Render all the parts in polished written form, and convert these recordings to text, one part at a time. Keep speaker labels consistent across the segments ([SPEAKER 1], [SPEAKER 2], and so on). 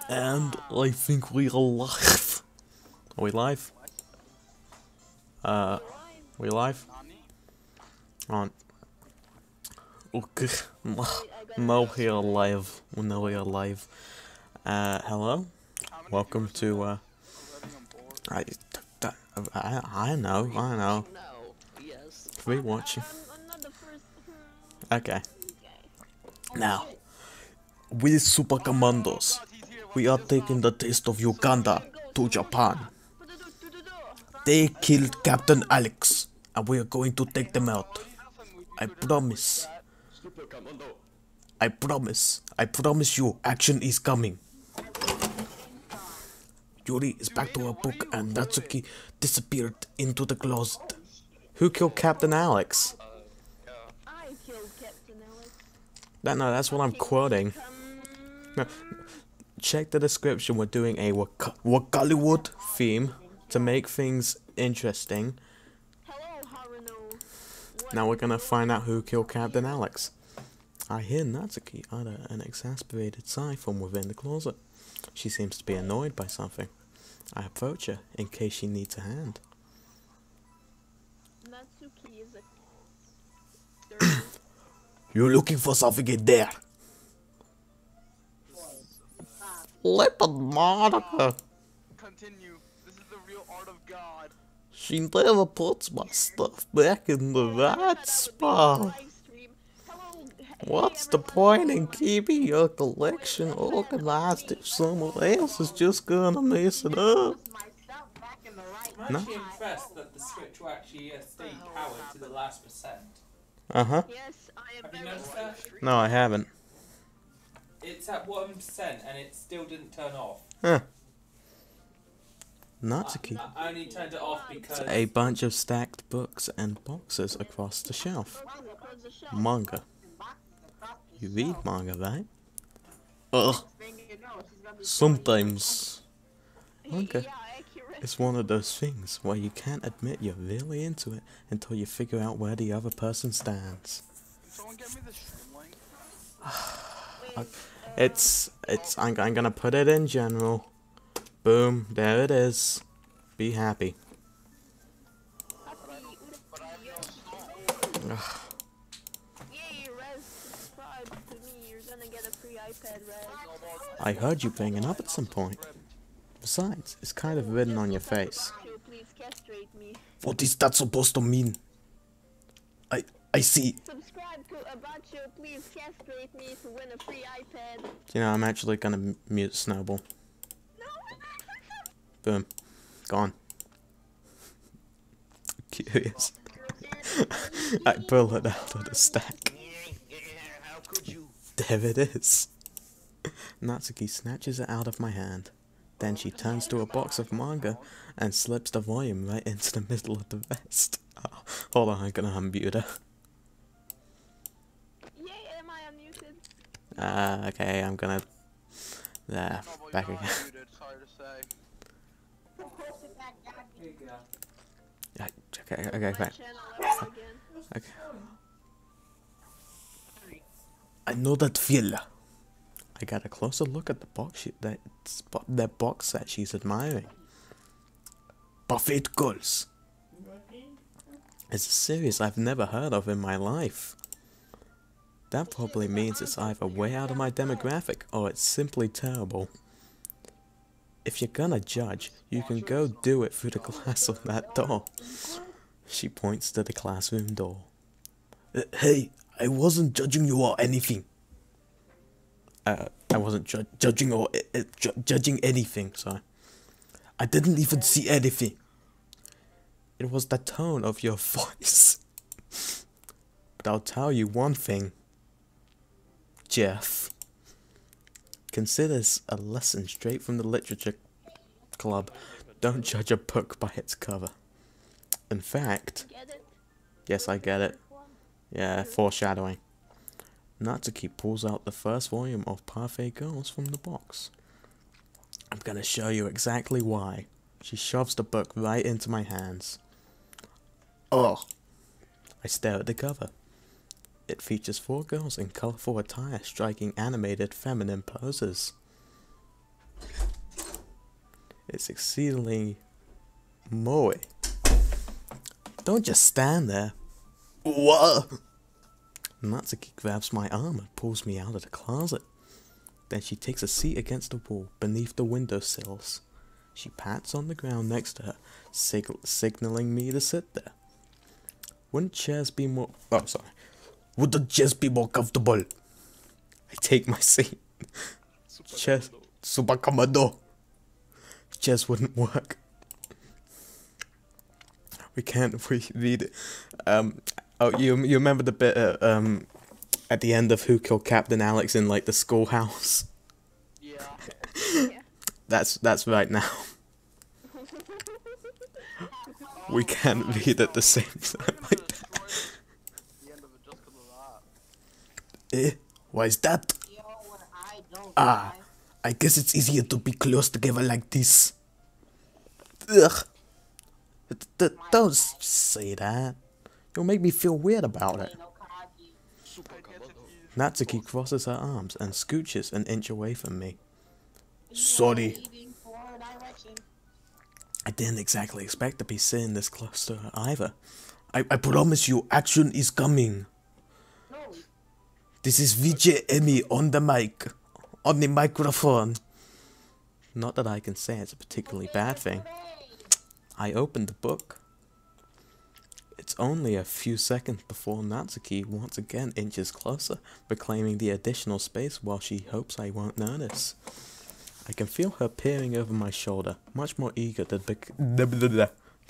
[SPEAKER 1] And I think we are live. Are we live? We live? On. Okay. No, we are live. No, we are live. Hello? Welcome to, I, I know. We watching. Okay. Now, we Super Commandos, we are taking the taste of Uganda to Japan. They killed Captain Alex, and we are going to take them out. I promise. I promise. I promise you, action is coming. Yuri is back to her book, and Natsuki disappeared into the closet. Who killed Captain Alex?
[SPEAKER 2] I killed Captain Alex.
[SPEAKER 1] No, that's what I'm quoting. No, check the description. We're doing a Wakaliwood theme to make things interesting.
[SPEAKER 2] Hello, Haruno.
[SPEAKER 1] Now we're gonna find out who killed Captain Alex. I hear Natsuki utter an exasperated sigh from within the closet. She seems to be annoyed by something. I approach her in case she needs a hand.
[SPEAKER 2] Natsuki is a...
[SPEAKER 1] You're looking for something in there. Little Monica.
[SPEAKER 3] Continue. This is the real art of God.
[SPEAKER 1] She never puts my stuff back in the right spot. What's the point in keeping your collection organized if someone else is just gonna mess it up?
[SPEAKER 4] I'm actually impressed that the Switch will actually stay powered to the last percent.
[SPEAKER 1] Uh-huh.
[SPEAKER 2] Yes, I am.
[SPEAKER 4] Have you noticed that?
[SPEAKER 1] No, I haven't.
[SPEAKER 4] It's at 1% and it still didn't turn off.
[SPEAKER 1] Huh. Natsuki.
[SPEAKER 4] I only turned it off because...
[SPEAKER 1] A bunch of stacked books and boxes across the shelf. Manga. You read manga, right? Ugh. Sometimes. Manga is one of those things where you can't admit you're really into it until you figure out where the other person stands.
[SPEAKER 3] Can someone get me the stream link?
[SPEAKER 1] I'm gonna put it in general. Boom, there it is. Be happy. Ugh.
[SPEAKER 2] Yay, Rez, subscribe to me. You're gonna get a free iPad, Rez.
[SPEAKER 1] I heard you bringing up at some point. Besides, it's kind of written on your face.
[SPEAKER 2] Please castrate me.
[SPEAKER 1] What is that supposed to mean? I see.
[SPEAKER 2] Subscribe to Abacho, please castrate me to win a free iPad.
[SPEAKER 1] You know, I'm actually gonna mute Snowball. Boom. Gone. Curious. I pull it out of the stack. There it is. Natsuki snatches it out of my hand. Then she turns to a box of manga and slips the volume right into the middle of the rest. Oh, hold on, I'm gonna unmute her.
[SPEAKER 2] Yay, am I unmuted?
[SPEAKER 1] Okay, I'm gonna... There, back again.
[SPEAKER 3] Sorry to say.
[SPEAKER 4] Here you go.
[SPEAKER 1] Okay, back. Okay. I know that feel. I got a closer look at the box set she's admiring. Buffet Girls. It's a series I've never heard of in my life. That probably means it's either way out of my demographic or it's simply terrible. If you're gonna judge, you can go do it through the glass of that door. She points to the classroom door. Hey, I wasn't judging you or anything. I wasn't judging or judging anything, sorry. I didn't even see anything. It was the tone of your voice. But I'll tell you one thing, Jeff. Consider this a lesson straight from the Literature Club. Don't judge a book by its cover. In fact...
[SPEAKER 2] Get it?
[SPEAKER 1] Yes, I get it. Yeah, foreshadowing. Natsuki pulls out the first volume of Parfait Girls from the box. I'm gonna show you exactly why. She shoves the book right into my hands. Oh! I stare at the cover. It features 4 girls in colourful attire striking animated feminine poses. It's exceedingly moe. Don't just stand there. What? Natsuki grabs my arm and pulls me out of the closet. Then she takes a seat against the wall beneath the windowsills. She pats on the ground next to her, signaling me to sit there. Wouldn't chairs be more... Oh, sorry. Would the chairs be more comfortable? I take my seat. Chairs... Super commando. Chairs wouldn't work. We can't read it. Oh, you remember the bit at the end of Who Killed Captain Alex in like the schoolhouse?
[SPEAKER 3] Yeah.
[SPEAKER 2] Yeah.
[SPEAKER 1] That's right now. We can't read at the same time like that.
[SPEAKER 3] The end of it just 'cause of that.
[SPEAKER 1] Why is that? Ah, I guess it's easier to be close together like this. Ugh. Don't say that. You'll make me feel weird about it. Natsuki crosses her arms and scooches an inch away from me. Sorry. I didn't exactly expect to be sitting this close to her either. I promise you, action is coming. This is VJ Emmy on the mic. On the microphone. Not that I can say it's a particularly bad thing. I opened the book. It's only a few seconds before Natsuki once again inches closer, reclaiming the additional space while she hopes I won't notice. I can feel her peering over my shoulder, much more eager to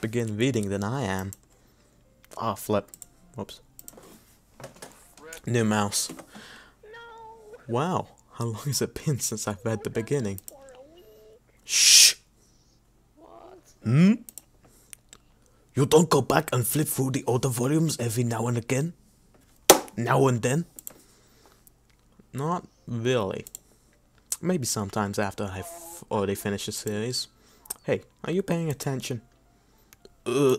[SPEAKER 1] begin reading than I am. Ah, flip. Whoops. New mouse.
[SPEAKER 2] No.
[SPEAKER 1] Wow, how long has it been since I've read the beginning?
[SPEAKER 2] For a week.
[SPEAKER 1] Shh!
[SPEAKER 2] What?
[SPEAKER 1] Hmm? You don't go back and flip through the older volumes every now and again? Now and then? Not really. Maybe sometimes after I've already finished the series. Hey, are you paying attention? I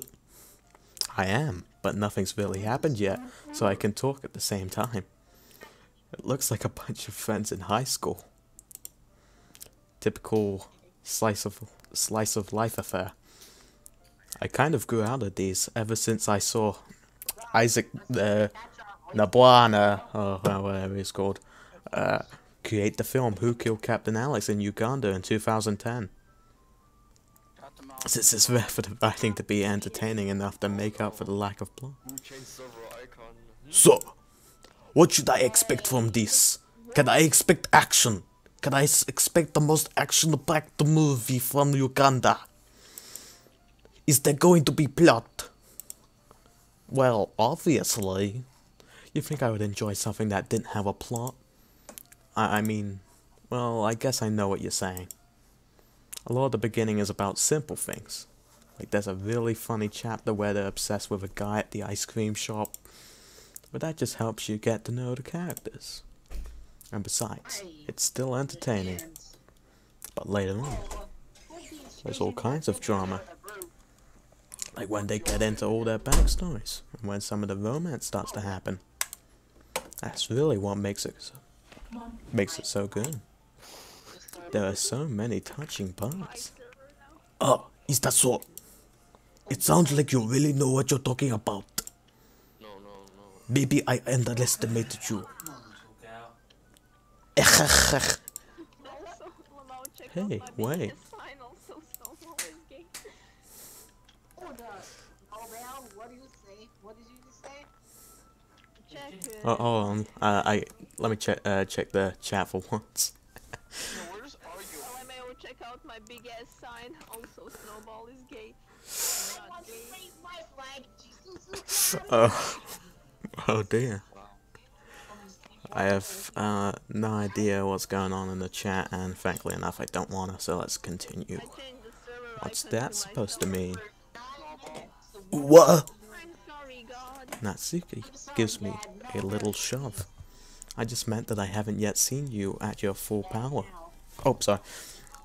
[SPEAKER 1] am, but nothing's really happened yet, so I can talk at the same time. It looks like a bunch of friends in high school. Typical slice of life affair. I kind of grew out of these ever since I saw Isaac Nabwana, or whatever he's called, create the film Who Killed Captain Alex in Uganda in 2010. Since it's rare for the writing to be entertaining enough to make up for the lack of plot. So, what should I expect from this? Can I expect action? Can I expect the most action-packed movie from Uganda? Is there going to be plot? Well, obviously. You think I would enjoy something that didn't have a plot? I mean, well, I guess I know what you're saying. A lot of the beginning is about simple things. Like there's a really funny chapter where they're obsessed with a guy at the ice cream shop. But that just helps you get to know the characters. And besides, it's still entertaining. But later on, there's all kinds of drama. Like when they get into all their backstories, and when some of the romance starts to happen. That's really what makes it so good. There are so many touching parts. Oh, is that so? It sounds like you really know what you're talking about.
[SPEAKER 5] No.
[SPEAKER 1] Maybe I underestimated you. Hey, wait. Oh, hold on. Let me check the chat for once.
[SPEAKER 3] We're just arguing.
[SPEAKER 2] LMAO, check out my big ass sign. Also, Snowball is gay. I'm not gay.
[SPEAKER 1] Oh dear. I have no idea what's going on in the chat, and frankly enough, I don't wanna. So let's continue.
[SPEAKER 2] I changed the server
[SPEAKER 1] What's
[SPEAKER 2] icon
[SPEAKER 1] that
[SPEAKER 2] to
[SPEAKER 1] supposed to
[SPEAKER 2] myself.
[SPEAKER 1] mean? What?
[SPEAKER 2] I'm sorry, God.
[SPEAKER 1] Natsuki gives me a little shove. I just meant that I haven't yet seen you at your full power. Oh, sorry.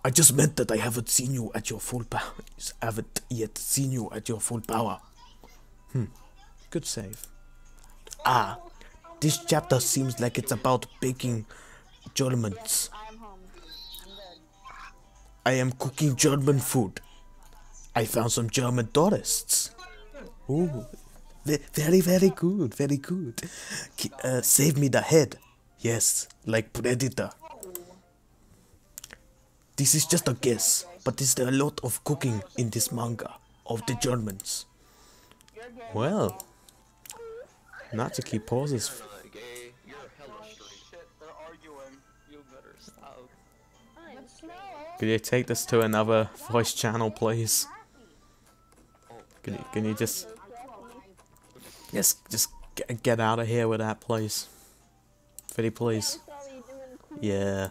[SPEAKER 1] I just meant that I haven't seen you at your full power. Haven't yet seen you at your full power. Good save. Ah, this chapter seems like it's about baking judgments. I am cooking German food. I found some German tourists. Ooh, very, very good, very good. Save me the head. Yes, like Predator. This is just a guess, but is there a lot of cooking in this manga of the Germans? Well, Natsuki pauses.
[SPEAKER 3] Shit, they're arguing. You better stop.
[SPEAKER 1] Could you take this to another voice channel, please? Can you just get out of here with that, please? Pretty please. Yeah.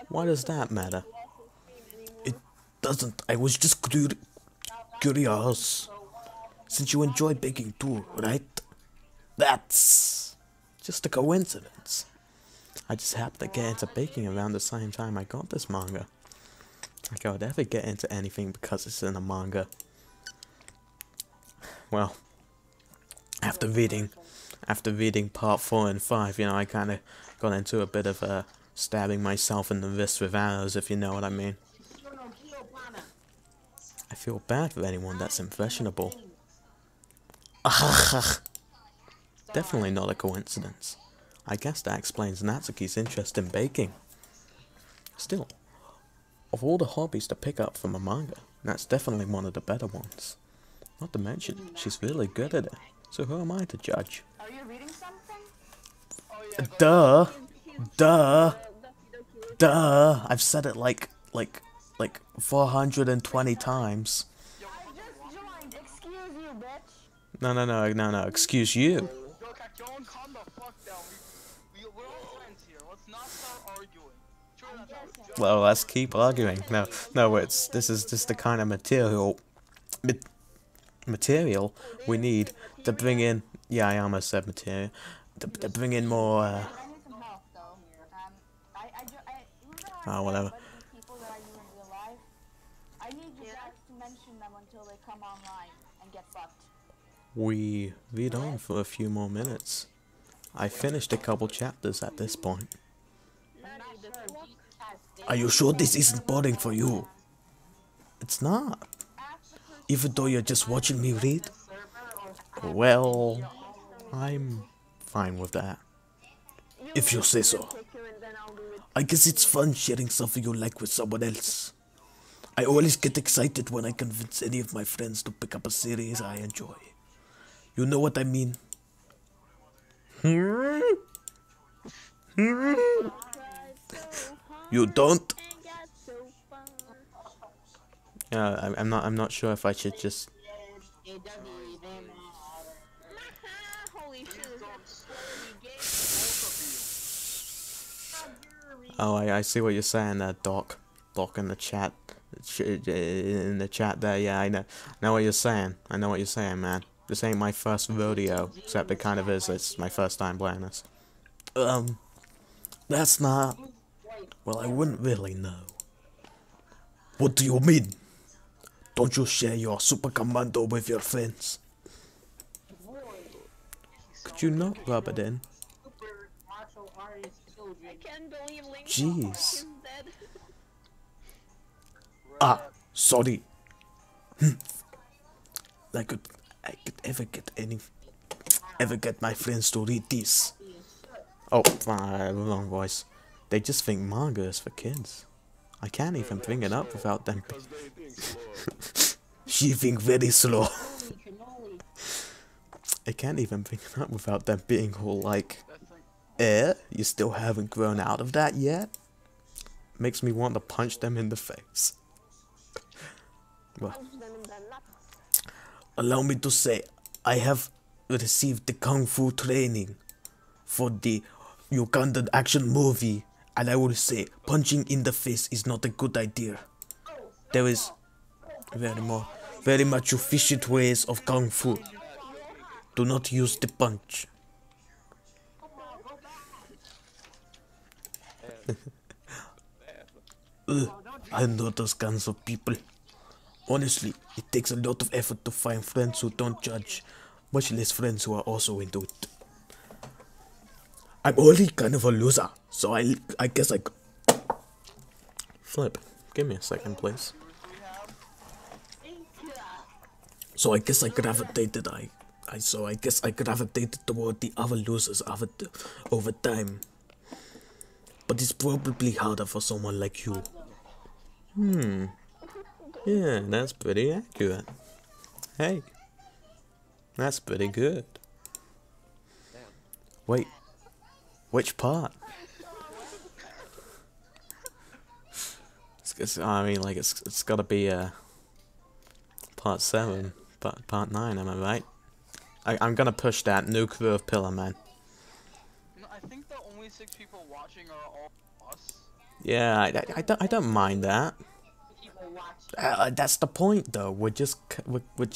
[SPEAKER 1] Why does that matter? It doesn't. I was just curious. Since you enjoy baking too, right? That's just a coincidence. I just happened to get into baking around the same time I got this manga. Like I would ever get into anything because it's in a manga. Well, after reading part 4 and 5, you know, I kind of got into a bit of stabbing myself in the wrist with arrows, if you know what I mean. I feel bad for anyone that's impressionable. Definitely not a coincidence. I guess that explains Natsuki's interest in baking. Still, of all the hobbies to pick up from a manga, that's definitely one of the better ones. Not to mention, she's really good at it, so who am I to judge?
[SPEAKER 2] Are you reading something?
[SPEAKER 1] Duh! I've said it like 420 times.
[SPEAKER 2] I just joined. Excuse you, bitch.
[SPEAKER 1] No, excuse you.
[SPEAKER 3] Yo, Kakyon, calm the fuck down. We're all friends here. Let's not start arguing.
[SPEAKER 1] Well, let's keep arguing. No, this is just the kind of material we need to bring in. Yeah, I almost said material. To bring in more.
[SPEAKER 2] I need some help, though.
[SPEAKER 1] Oh, whatever.
[SPEAKER 2] People that I knew in real life, I need you guys to mention them until they come online and get fucked.
[SPEAKER 1] We read on for a few more minutes. I finished a couple chapters at this point. Are you sure this isn't boring for you? It's not. Even though you're just watching me read? Well, I'm fine with that. If you say so. I guess it's fun sharing something you like with someone else. I always get excited when I convince any of my friends to pick up a series I enjoy. You know what I mean? You don't? Yeah, I'm not sure if I should just.
[SPEAKER 2] Holy shit.
[SPEAKER 1] Oh, I see what you're saying there, Doc. Doc in the chat. In the chat there, yeah, I know what you're saying. I know what you're saying, man. This ain't my first rodeo, except it kind of is. It's my first time playing this. That's not. Well, I wouldn't really know. What do you mean? Don't you share your super commando with your friends? Could you not rub it in?
[SPEAKER 2] I can't believe Link
[SPEAKER 1] Jeez.
[SPEAKER 2] is dead.
[SPEAKER 1] Ah, sorry. I could ever get my friends to read this. Oh, wrong voice. They just think manga is for kids. I can't even bring it up without them. She think very slow. I can't even bring it up without them being all like, you still haven't grown out of that yet? Makes me want to punch them in the face. Well, allow me to say, I have received the Kung Fu training for the Ugandan action movie, and I will say, punching in the face is not a good idea. There is very much efficient ways of Kung Fu. Do not use the punch. I know those kinds of people. Honestly, it takes a lot of effort to find friends who don't judge, much less friends who are also into it. I'm already kind of a loser, so I guess I flip. Give me a second, please.
[SPEAKER 3] Do we have?
[SPEAKER 1] So I guess I could have updated. So I guess I could have updated toward the other losers over time. But it's probably harder for someone like you. Yeah, that's pretty accurate. Hey, that's pretty good. Wait, which part? I mean, like it's gotta be part 7, part 9. Am I right? I'm gonna push that nuclear pillar, man.
[SPEAKER 3] You know, I think the only 6 people watching are all us.
[SPEAKER 1] Yeah, I don't mind that. That's the point, though. We're just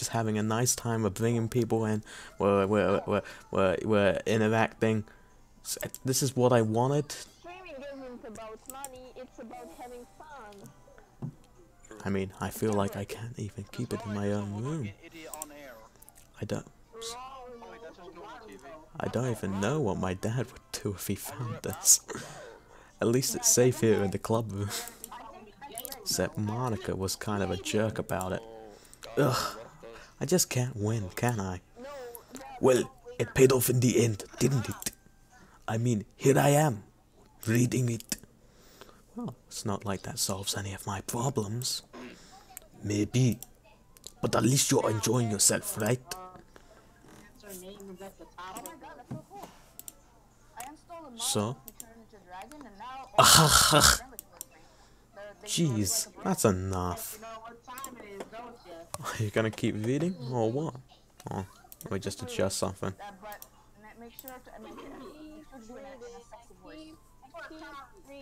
[SPEAKER 1] having a nice time. We're bringing people in. We're interacting. This is what I wanted.
[SPEAKER 2] Streaming isn't about money, it's about having fun.
[SPEAKER 1] I mean, I feel like I can't even keep it in my own room. I don't. I don't even know what my dad would do if he found this. At least it's safe here in the club room. Except Monica was kind of a jerk about it. Ugh. I just can't win, can I? Well, it paid off in the end, didn't it? I mean, here I am, reading it. Well, it's not like that solves any of my problems. Maybe. But at least you're enjoying yourself, right? So? Jeez, that's enough. Are you gonna keep reading, or what? Oh, let me just adjust something.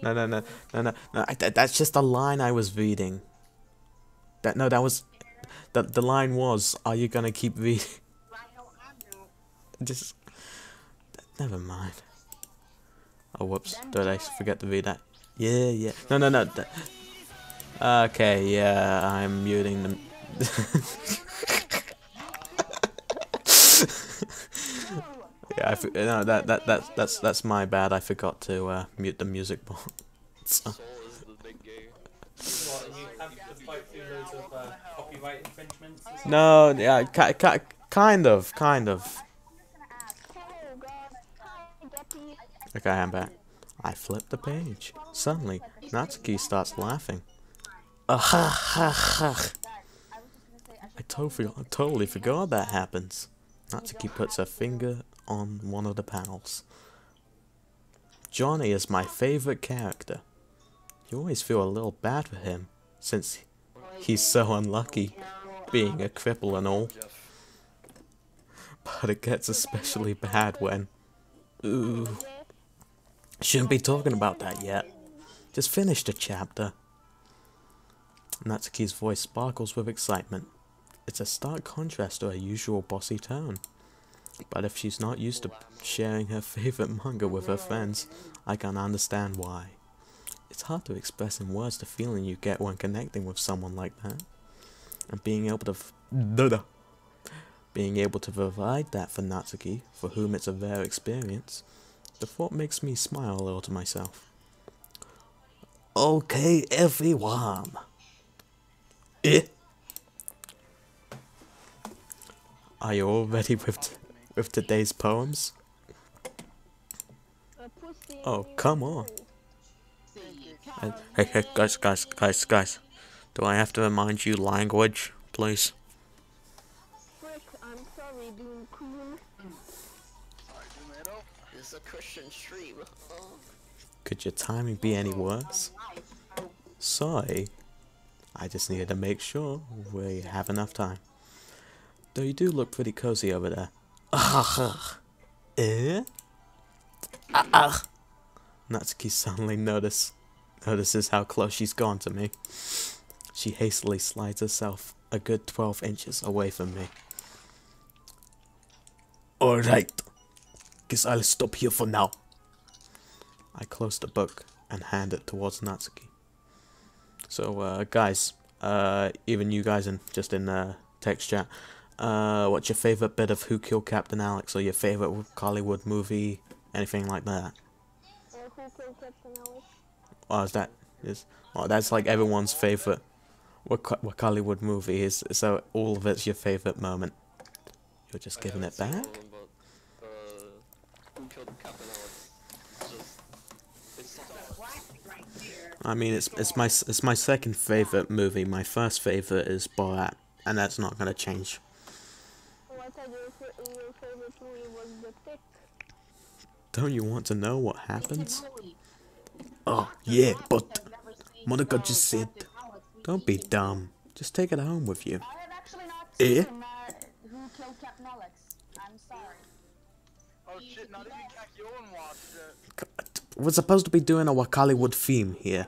[SPEAKER 1] No. That's just a line I was reading. That was... The line was, are you gonna keep reading? Just... Never mind. Oh, whoops. Did I forget to read that? Yeah. No. Okay, yeah, I'm muting them. Yeah, no, that's my bad. I forgot to mute the music box. So.
[SPEAKER 4] What, you have to fight through loads of copyright infringements?
[SPEAKER 1] No, yeah, kind of. Okay, I'm back. I flipped the page. Suddenly, Natsuki starts laughing. I totally forgot that happens. Natsuki puts her finger on one of the panels. Johnny is my favorite character. You always feel a little bad for him, since he's so unlucky, being a cripple and all. But it gets especially bad when... Ooh. Shouldn't be talking about that yet. Just finish the chapter. Natsuki's voice sparkles with excitement. It's a stark contrast to her usual bossy tone. But if she's not used to sharing her favorite manga with her friends, I can understand why. It's hard to express in words the feeling you get when connecting with someone like that. And being able to provide that for Natsuki, for whom it's a rare experience, the thought makes me smile a little to myself. Okay, everyone. Are you all ready with today's poems? Oh, come on. Hey, guys. Do I have to remind you language, please?
[SPEAKER 2] Frick, I'm sorry, Doom Queen.
[SPEAKER 5] It's a Christian stream.
[SPEAKER 1] Could your timing be any worse? Sorry. I just needed to make sure we have enough time. Though you do look pretty cozy over there. Natsuki suddenly notices how close she's gone to me. She hastily slides herself a good 12 inches away from me. Alright. Guess I'll stop here for now. I close the book and hand it towards Natsuki. So, guys, even you guys in text chat, what's your favorite bit of Who Killed Captain Alex, or your favorite Hollywood movie, anything like that?
[SPEAKER 2] Who Killed Captain Alex?
[SPEAKER 1] Oh, is that Oh, that's like everyone's favorite Hollywood movie is. So all of it's your favorite moment. You're just giving it back.
[SPEAKER 5] Who killed Captain Alex? It's just
[SPEAKER 1] I mean, it's my second favorite movie. My first favorite is Borat, and that's not gonna change.
[SPEAKER 2] Oh, I thought your favorite movie was The Tick.
[SPEAKER 1] Don't you want to know what happens? Oh yeah, but Monica just said, "Don't be dumb. Just take it home with you."
[SPEAKER 2] I have actually not
[SPEAKER 1] Eh?
[SPEAKER 2] seen Who Killed Captain Alex. I'm sorry.
[SPEAKER 3] Oh shit, not even Kakyoin watched it.
[SPEAKER 1] We're supposed to be doing a Hollywood theme here.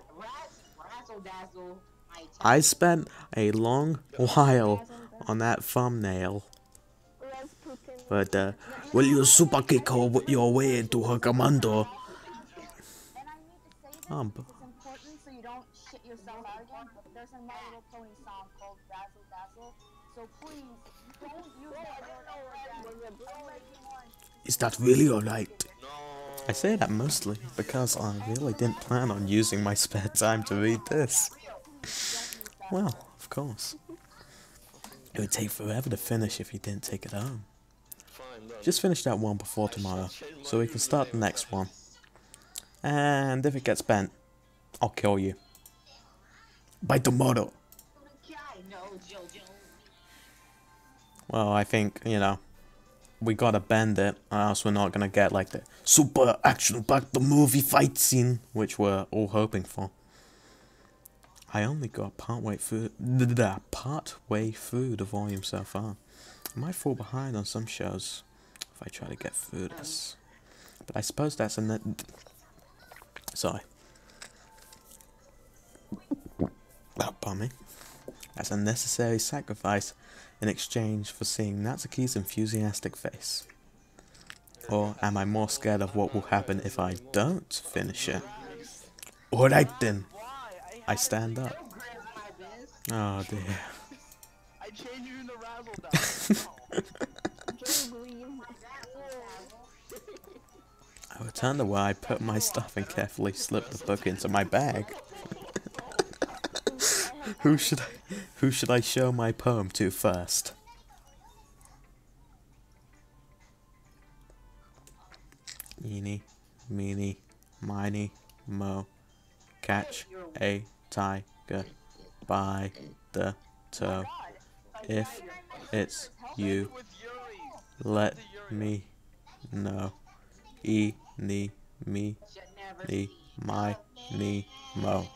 [SPEAKER 1] I spent a long while on that thumbnail, but will you super kick your way into her commando?
[SPEAKER 2] And I need to say this,
[SPEAKER 1] Um,
[SPEAKER 2] it's important so you don't shit yourself out again, but there's a My Little Pony song called Dazzle Dazzle, so please, don't use that word again.
[SPEAKER 1] Is that really alright? I say that mostly because I really didn't plan on using my spare time to read this. Well, of course. It would take forever to finish if you didn't take it home.
[SPEAKER 5] fine then.
[SPEAKER 1] Just finish that one before tomorrow, so we can start the next one. And if it gets bent, I'll kill you. By tomorrow. Well, I think, you know, we gotta bend it, or else we're not gonna get like the super action-packed movie fight scene, which we're all hoping for. I only got partway through the volume so far. I might fall behind on some shows if I try to get through this. But I suppose that's a sorry. Oh, pardon me. That's a necessary sacrifice in exchange for seeing Natsuki's enthusiastic face. Or am I more scared of what will happen if I don't finish it? Alright then. I stand up. Oh dear.
[SPEAKER 3] I changed you into Razzle
[SPEAKER 1] I returned to where I put my stuff and carefully slipped the book into my bag. Who should I show my poem to first? Eeny, meeny, miny, mo. Catch a tiger by the toe. If it's you,
[SPEAKER 3] with Yuri.
[SPEAKER 1] let me know. Eeny, me, me, my, me, mo.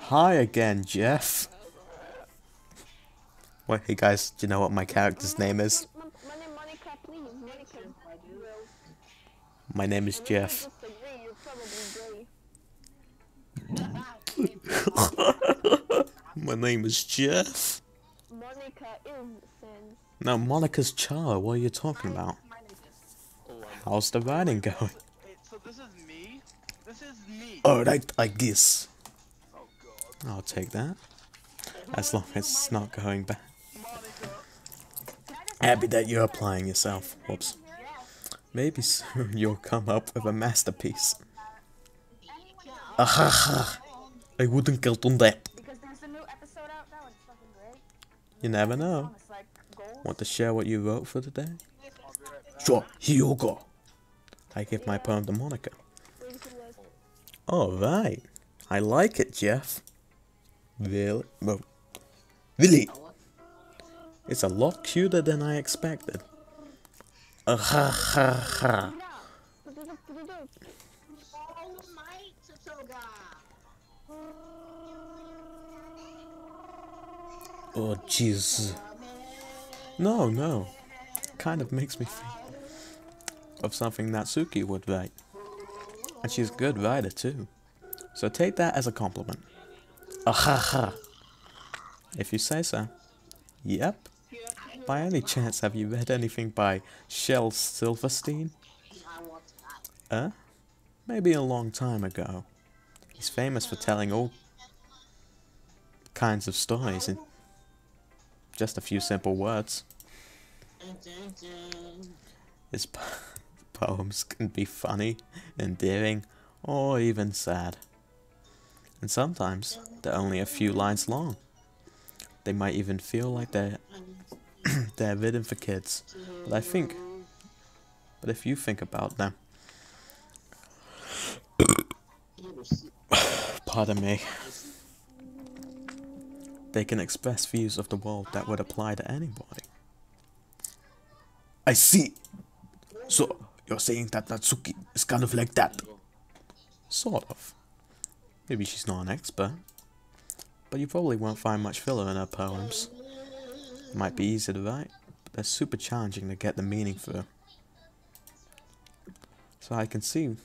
[SPEAKER 1] Hi again, Jeff. Wait, hey guys, do you know what my character's name is?
[SPEAKER 2] Monica, please, Monica.
[SPEAKER 1] My name is Jeff. My name is Jeff.
[SPEAKER 2] Monica is sin.
[SPEAKER 1] No, Monica's Char. What are you talking about? How's the writing going?
[SPEAKER 3] Wait, so this is me? This is me.
[SPEAKER 1] Alright, I guess.
[SPEAKER 3] Oh god.
[SPEAKER 1] I'll take that. As long as it's not going bad.
[SPEAKER 3] Monica.
[SPEAKER 1] Happy that you're applying yourself. Whoops. Maybe soon you'll come up with a masterpiece. Ahaha. I wouldn't count on that.
[SPEAKER 2] Because there's a new episode out now and it's fucking great.
[SPEAKER 1] You never know.
[SPEAKER 2] It's like gold.
[SPEAKER 1] Want to share what you wrote for today? Sure, here you go. I give my poem to Monica. Alright. I like it, Jeff. Really? Well, really? It's a lot cuter than I expected. Ahahaha. Oh, jeez. No, no. Kind of makes me think of something Natsuki would write. And she's a good writer, too. So take that as a compliment. Ahaha. If you say so. Yep. By any chance, have you read anything by Shel Silverstein? Maybe a long time ago. He's famous for telling all kinds of stories in just a few simple words. His poems can be funny, endearing, or even sad. And sometimes they're only a few lines long. They might even feel like they're they're written for kids. But if you think about them, pardon me, they can express views of the world that would apply to anybody. I see. So, you're saying that Natsuki is kind of like that? Sort of. Maybe she's not an expert. But you probably won't find much filler in her poems. It might be easy to write, but they're super challenging to get the meaning through. So I can see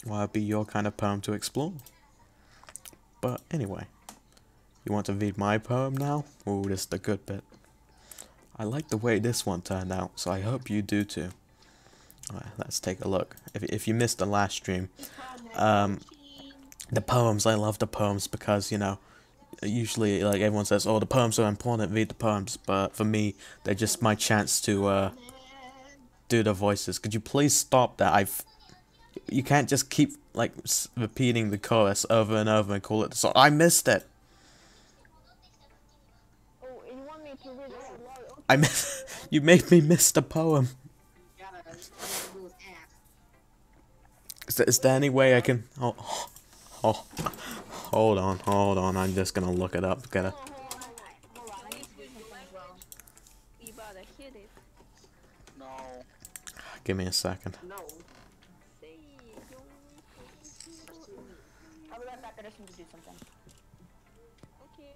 [SPEAKER 1] why it'd be your kind of poem to explore. But anyway, you want to read my poem now? Ooh, this is the good bit. I like the way this one turned out, so I hope you do too. Alright, let's take a look. If you missed the last stream, the poems, I love the poems because, you know, usually, like, everyone says, oh, the poems are important, read the poems, but for me, they're just my chance to, do the voices. Could you please stop that? You can't just keep, like, repeating the chorus over and over and call it the song. I missed it!
[SPEAKER 2] Oh, you want me to read it?
[SPEAKER 1] You made me miss the poem. Is there any way I can... Oh, hold on, I'm just gonna look it up.
[SPEAKER 2] Hold on, I need to do something as well.
[SPEAKER 6] You better hit it.
[SPEAKER 3] No.
[SPEAKER 1] Give me a second.
[SPEAKER 2] I'll be right back, I just need to do something.
[SPEAKER 6] Okay.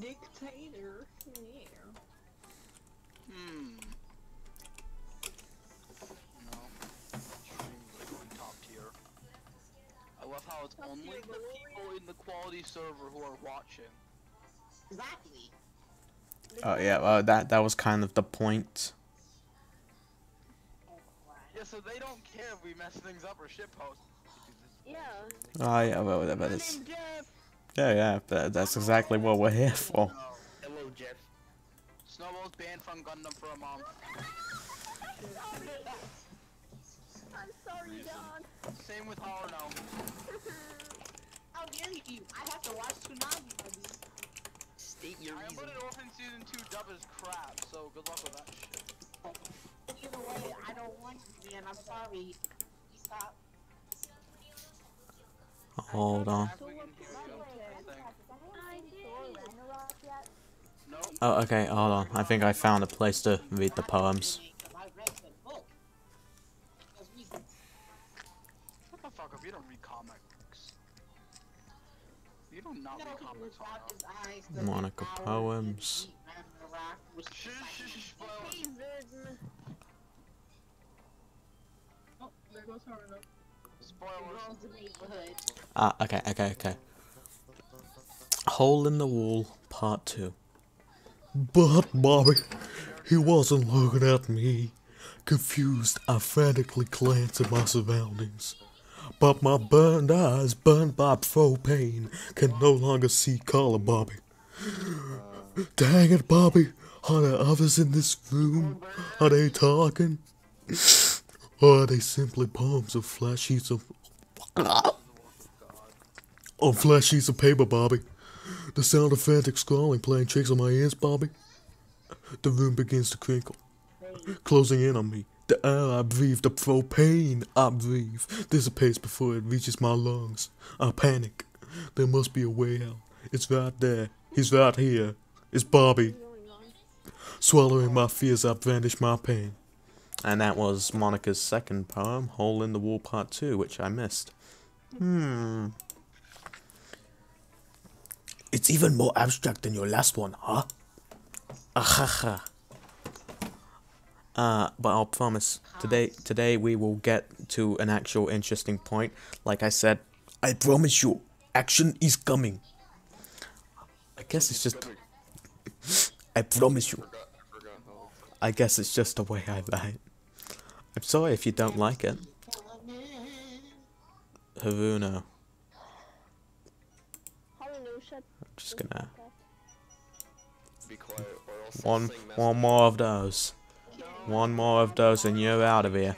[SPEAKER 7] Dictator. Yeah.
[SPEAKER 3] No. Extremely going top tier. I love how it's only the people in the quality server who are watching.
[SPEAKER 7] Exactly.
[SPEAKER 1] Oh yeah, well that was kind of the point.
[SPEAKER 3] Yeah, so they don't care if we mess things up or shitpost.
[SPEAKER 6] Yeah.
[SPEAKER 1] Oh yeah, well, but it's... Yeah, that's exactly what we're here for.
[SPEAKER 5] Hello, Jeff.
[SPEAKER 3] Snowball's banned from Gundam for a month.
[SPEAKER 6] I'm sorry, God.
[SPEAKER 3] Same with Haruno.
[SPEAKER 7] How dare you? I have to watch Tsunami, buddy.
[SPEAKER 5] State your
[SPEAKER 3] I
[SPEAKER 5] reason.
[SPEAKER 3] put it Orphan Season 2 dub as crap, so good luck with that shit.
[SPEAKER 7] Either way, I don't want you, man. I'm sorry. Stop.
[SPEAKER 1] Hold on.
[SPEAKER 3] As we can hear you, I think.
[SPEAKER 6] I did.
[SPEAKER 3] Nope.
[SPEAKER 1] Oh, okay, hold on. I think I found a place to read the poems.
[SPEAKER 7] I read the book. There's reasons.
[SPEAKER 3] Shut the fuck up, you don't read comics. You do not read comics, Haruno.
[SPEAKER 1] Monica poems.
[SPEAKER 3] Shh, spoiler.
[SPEAKER 7] Oh, there goes Haruno.
[SPEAKER 3] Spoilers.
[SPEAKER 1] Ah, okay. Hole in the Wall, Part 2. But, Bobby, he wasn't looking at me. Confused, I frantically glanced at my surroundings. But my burned eyes, burned by propane, can no longer see color, Bobby. Dang it, Bobby. Are there others in this room? Are they talking? Or are they simply poems of flat sheets of... on flat sheets of paper, Bobby? The sound of frantic scrawling playing tricks on my ears, Bobby. The room begins to crinkle, closing in on me. The air I breathe, the propane I breathe, dissipates before it reaches my lungs. I panic. There must be a way out. It's right there. He's right here. It's Bobby. Swallowing my fears, I vanish my pain. And that was Monica's second poem, Hole in the Wall Part 2, which I missed. It's even more abstract than your last one, huh? Ahaha. But I'll promise, today we will get to an actual interesting point. Like I said, I promise you, action is coming. I guess it's just... I promise you. I guess it's just the way I write. I'm sorry if you don't like it. Haruno.
[SPEAKER 6] Haruno, shut
[SPEAKER 1] I'm just gonna...
[SPEAKER 5] Be quiet or
[SPEAKER 1] One more of those. One more of those and you're out of here.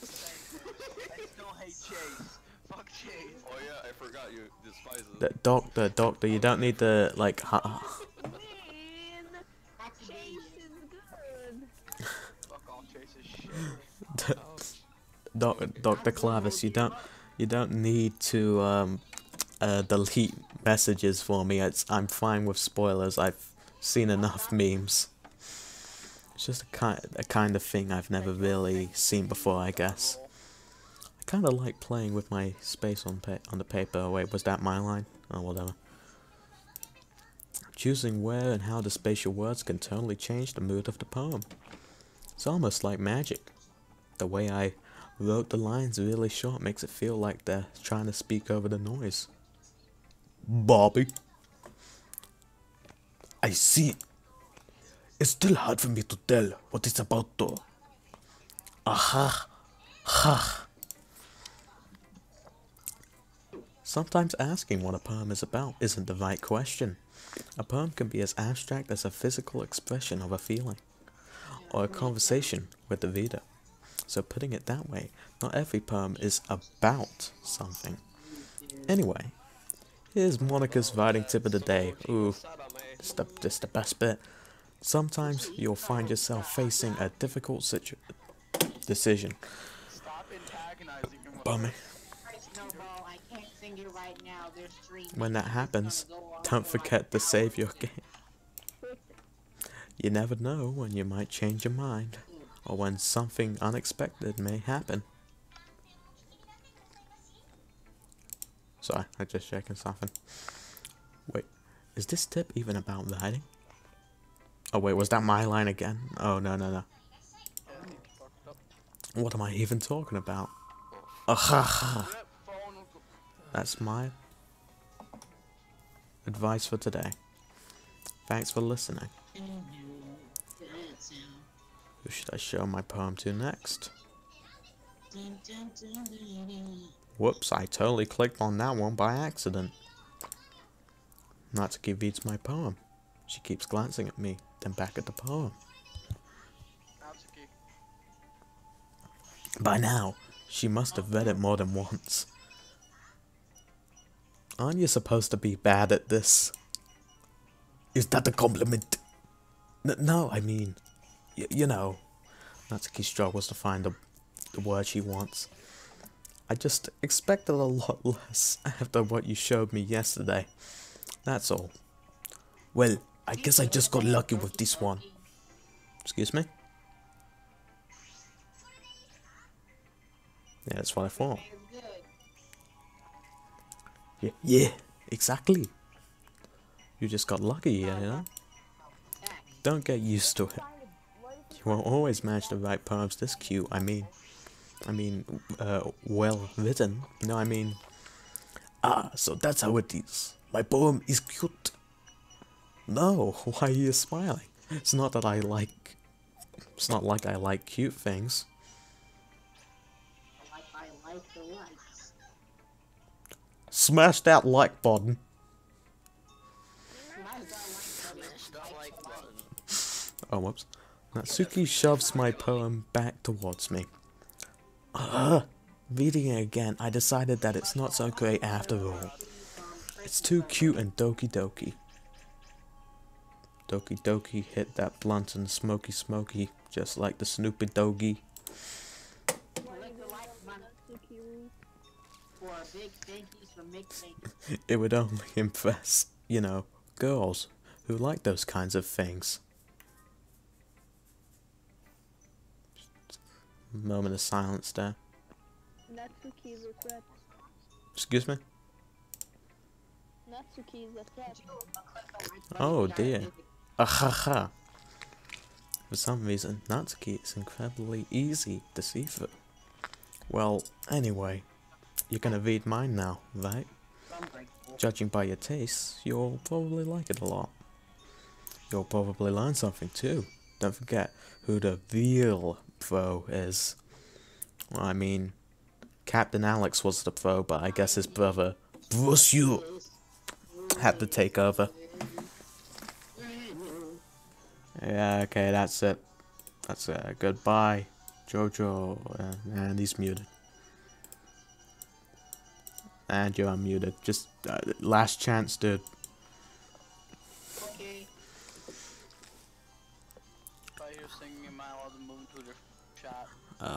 [SPEAKER 3] I still hate Chase. Fuck Chase.
[SPEAKER 5] Oh yeah, I forgot you despise it.
[SPEAKER 1] The doctor, you don't need to, like,
[SPEAKER 6] Man, Chase is good.
[SPEAKER 3] Fuck all Chase's shit.
[SPEAKER 1] Dr. Clavis, you don't need to, delete messages for me. I'm fine with spoilers. I've seen enough memes. It's just a kind of thing I've never really seen before, I guess. I kind of like playing with my space on the paper. Oh, wait, was that my line? Oh, whatever. Choosing where and how to space your words can totally change the mood of the poem. It's almost like magic. The way I wrote the lines really short makes it feel like they're trying to speak over the noise. Bobby. I see. It's still hard for me to tell what it's about though. Aha. Ha. Sometimes asking what a poem is about isn't the right question. A poem can be as abstract as a physical expression of a feeling, or a conversation with the reader. So putting it that way, not every poem is about something. Anyway, here's Monica's writing tip of the day. Ooh, this the best bit. Sometimes you'll find yourself facing a difficult decision.
[SPEAKER 3] Stop antagonizing him.
[SPEAKER 1] Bummy.
[SPEAKER 7] Snowball, I can't sing it right now. There's streaming.
[SPEAKER 1] When that happens, don't forget to save your game. You never know when you might change your mind, or when something unexpected may happen. Sorry, I'm just checking something. Wait, is this tip even about writing? Oh wait, was that my line again? Oh no. What am I even talking about? Ahaha. That's my advice for today. Thanks for listening. Who should I show my poem to next? Whoops, I totally clicked on that one by accident. Natsuki reads my poem. She keeps glancing at me, then back at the poem.
[SPEAKER 3] Natsuki.
[SPEAKER 1] By now, she must have read it more than once. Aren't you supposed to be bad at this? Is that a compliment? No, I mean, you know. Natsuki struggles to find the word she wants. I just expected a lot less after what you showed me yesterday. That's all. Well, I guess I just got lucky with this one. Excuse me? Yeah, that's what I thought. Yeah, exactly. You just got lucky, you know? Don't get used to it. You won't always manage to write poems this cute, I mean, well written. No, I mean... Ah, so that's how it is. My poem is cute. No, why are you smiling? It's not that I like... It's not like I like cute things.
[SPEAKER 7] I like the lights.
[SPEAKER 1] Smash that like button. Oh, whoops. Natsuki shoves my poem back towards me. Reading it again, I decided that it's not so great after all. It's too cute and Doki Doki. Doki Doki hit that blunt and smoky, just like the Snoopy Dogi. It would only impress, you know, girls who like those kinds of things. Moment of silence there.
[SPEAKER 6] Natsuki is a threat.
[SPEAKER 1] Excuse me?
[SPEAKER 6] Natsuki is a threat.
[SPEAKER 1] Oh dear. Ahaha. For some reason, Natsuki is incredibly easy to see through. Well, anyway, you're gonna read mine now, right? Judging by your tastes, you'll probably like it a lot. You'll probably learn something too. Don't forget who the real pro is. Well, I mean, Captain Alex was the pro, but I guess his brother, Bruce, had to take over. Yeah, okay, that's it. That's it. Goodbye, Jojo. And he's muted. And you're unmuted. Just last chance, dude.
[SPEAKER 3] Okay. If I hear singing, am I allowed to move into a different chat?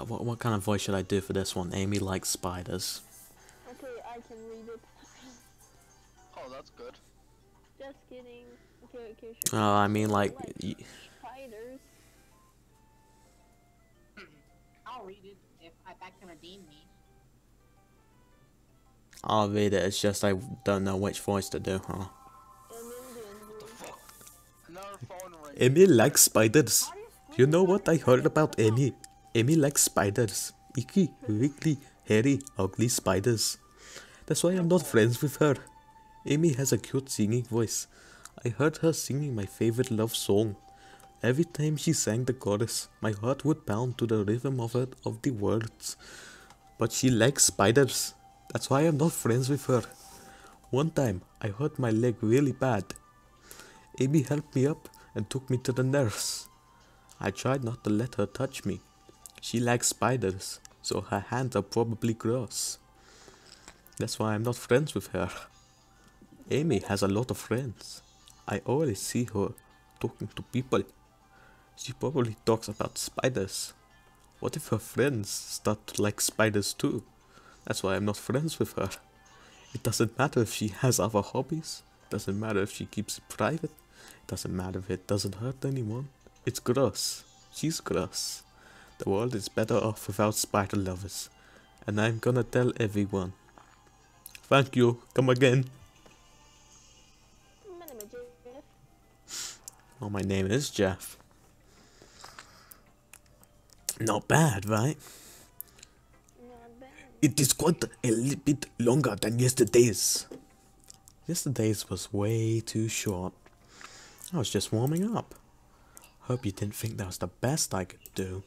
[SPEAKER 1] What kind of voice should I do for this one? Amy likes spiders.
[SPEAKER 6] Okay, I can read it.
[SPEAKER 3] Oh, that's good.
[SPEAKER 6] Just kidding. Okay, sure.
[SPEAKER 1] Oh, I mean like.
[SPEAKER 6] Spiders.
[SPEAKER 7] I'll read it if that can redeem me.
[SPEAKER 1] I'll read it. It's just I don't know which voice to do, huh?
[SPEAKER 3] Another phone ring.
[SPEAKER 1] Amy likes spiders. You know what I heard about Amy? Amy likes spiders. Icky, wiggly, hairy, ugly spiders. That's why I'm not friends with her. Amy has a cute singing voice. I heard her singing my favorite love song. Every time she sang the chorus, my heart would pound to the rhythm of the words. But she likes spiders. That's why I'm not friends with her. One time, I hurt my leg really bad. Amy helped me up and took me to the nurse. I tried not to let her touch me. She likes spiders, so her hands are probably gross. That's why I'm not friends with her. Amy has a lot of friends. I always see her talking to people. She probably talks about spiders. What if her friends start to like spiders too? That's why I'm not friends with her. It doesn't matter if she has other hobbies. It doesn't matter if she keeps it private. It doesn't matter if it doesn't hurt anyone. It's gross. She's gross. The world is better off without spider lovers. And I'm gonna tell everyone. Thank you. Come again.
[SPEAKER 6] My name is Jeff.
[SPEAKER 1] Oh, my name is Jeff. Not bad, right?
[SPEAKER 6] Not bad.
[SPEAKER 1] It is quite a little bit longer than yesterday's. Yesterday's was way too short. I was just warming up. Hope you didn't think that was the best I could do.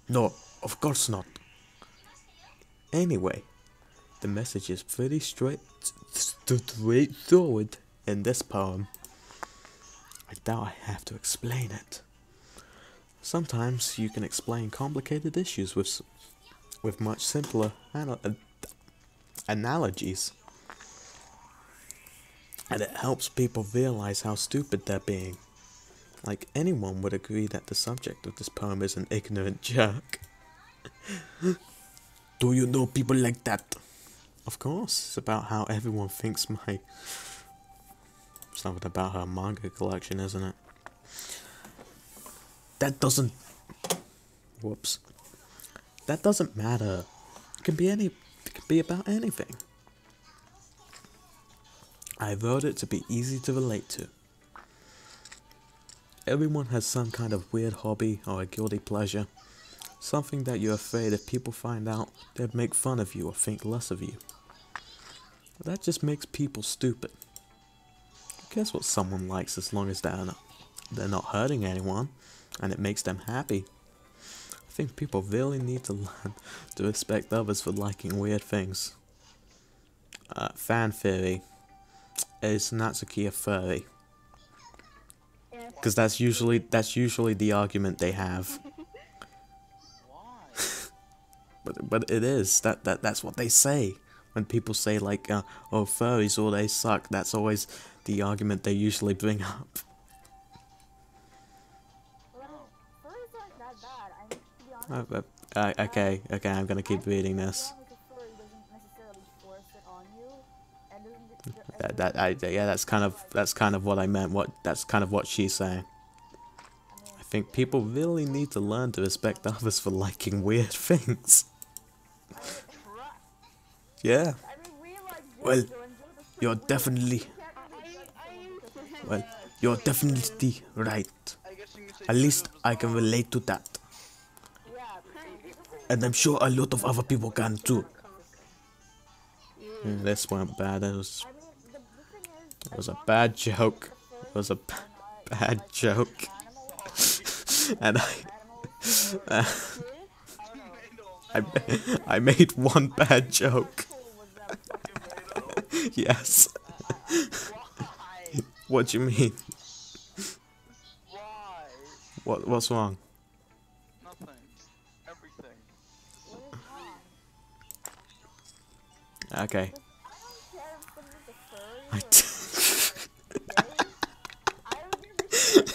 [SPEAKER 1] No, of course not. Anyway, the message is pretty straightforward in this poem. I doubt I have to explain it. Sometimes you can explain complicated issues with much simpler analogies. And it helps people realize how stupid they're being. Like anyone would agree that the subject of this poem is an ignorant jerk. Do you know people like that? Of course, it's about how everyone thinks something about her manga collection, isn't it? That doesn't matter. It can be about anything. I wrote it to be easy to relate to. Everyone has some kind of weird hobby or a guilty pleasure. Something that you're afraid if people find out, they'd make fun of you or think less of you. But that just makes people stupid. Who cares what someone likes as long as they're not hurting anyone and it makes them happy? I think people really need to learn to respect others for liking weird things. Fan theory. Is Natsuki a furry? Because that's usually the argument they have.
[SPEAKER 3] Why?
[SPEAKER 1] but it is that's what they say when people say like oh, furries or they suck. That's always the argument they usually bring up.
[SPEAKER 2] Well, furries aren't that bad. I mean, to be honest,
[SPEAKER 1] Okay, I'm gonna keep reading this.
[SPEAKER 2] going with a furry doesn't necessarily force it on you, and
[SPEAKER 1] That's kind of what I meant. That's kind of what she's saying. I think people really need to learn to respect others for liking weird things. Yeah. Well, you're definitely right.
[SPEAKER 3] I guess you can say
[SPEAKER 1] At least I can relate to that. And I'm sure a lot of other people can too. This went bad. It was a bad joke. It was a bad joke. And I made one bad joke. Yes.
[SPEAKER 3] why?
[SPEAKER 1] What do you mean?
[SPEAKER 3] Why?
[SPEAKER 1] What's wrong?
[SPEAKER 3] Nothing. Everything.
[SPEAKER 2] What is wrong?
[SPEAKER 1] Okay.
[SPEAKER 2] I don't care if someone's a furry
[SPEAKER 1] I
[SPEAKER 2] or gay. I don't give a shit.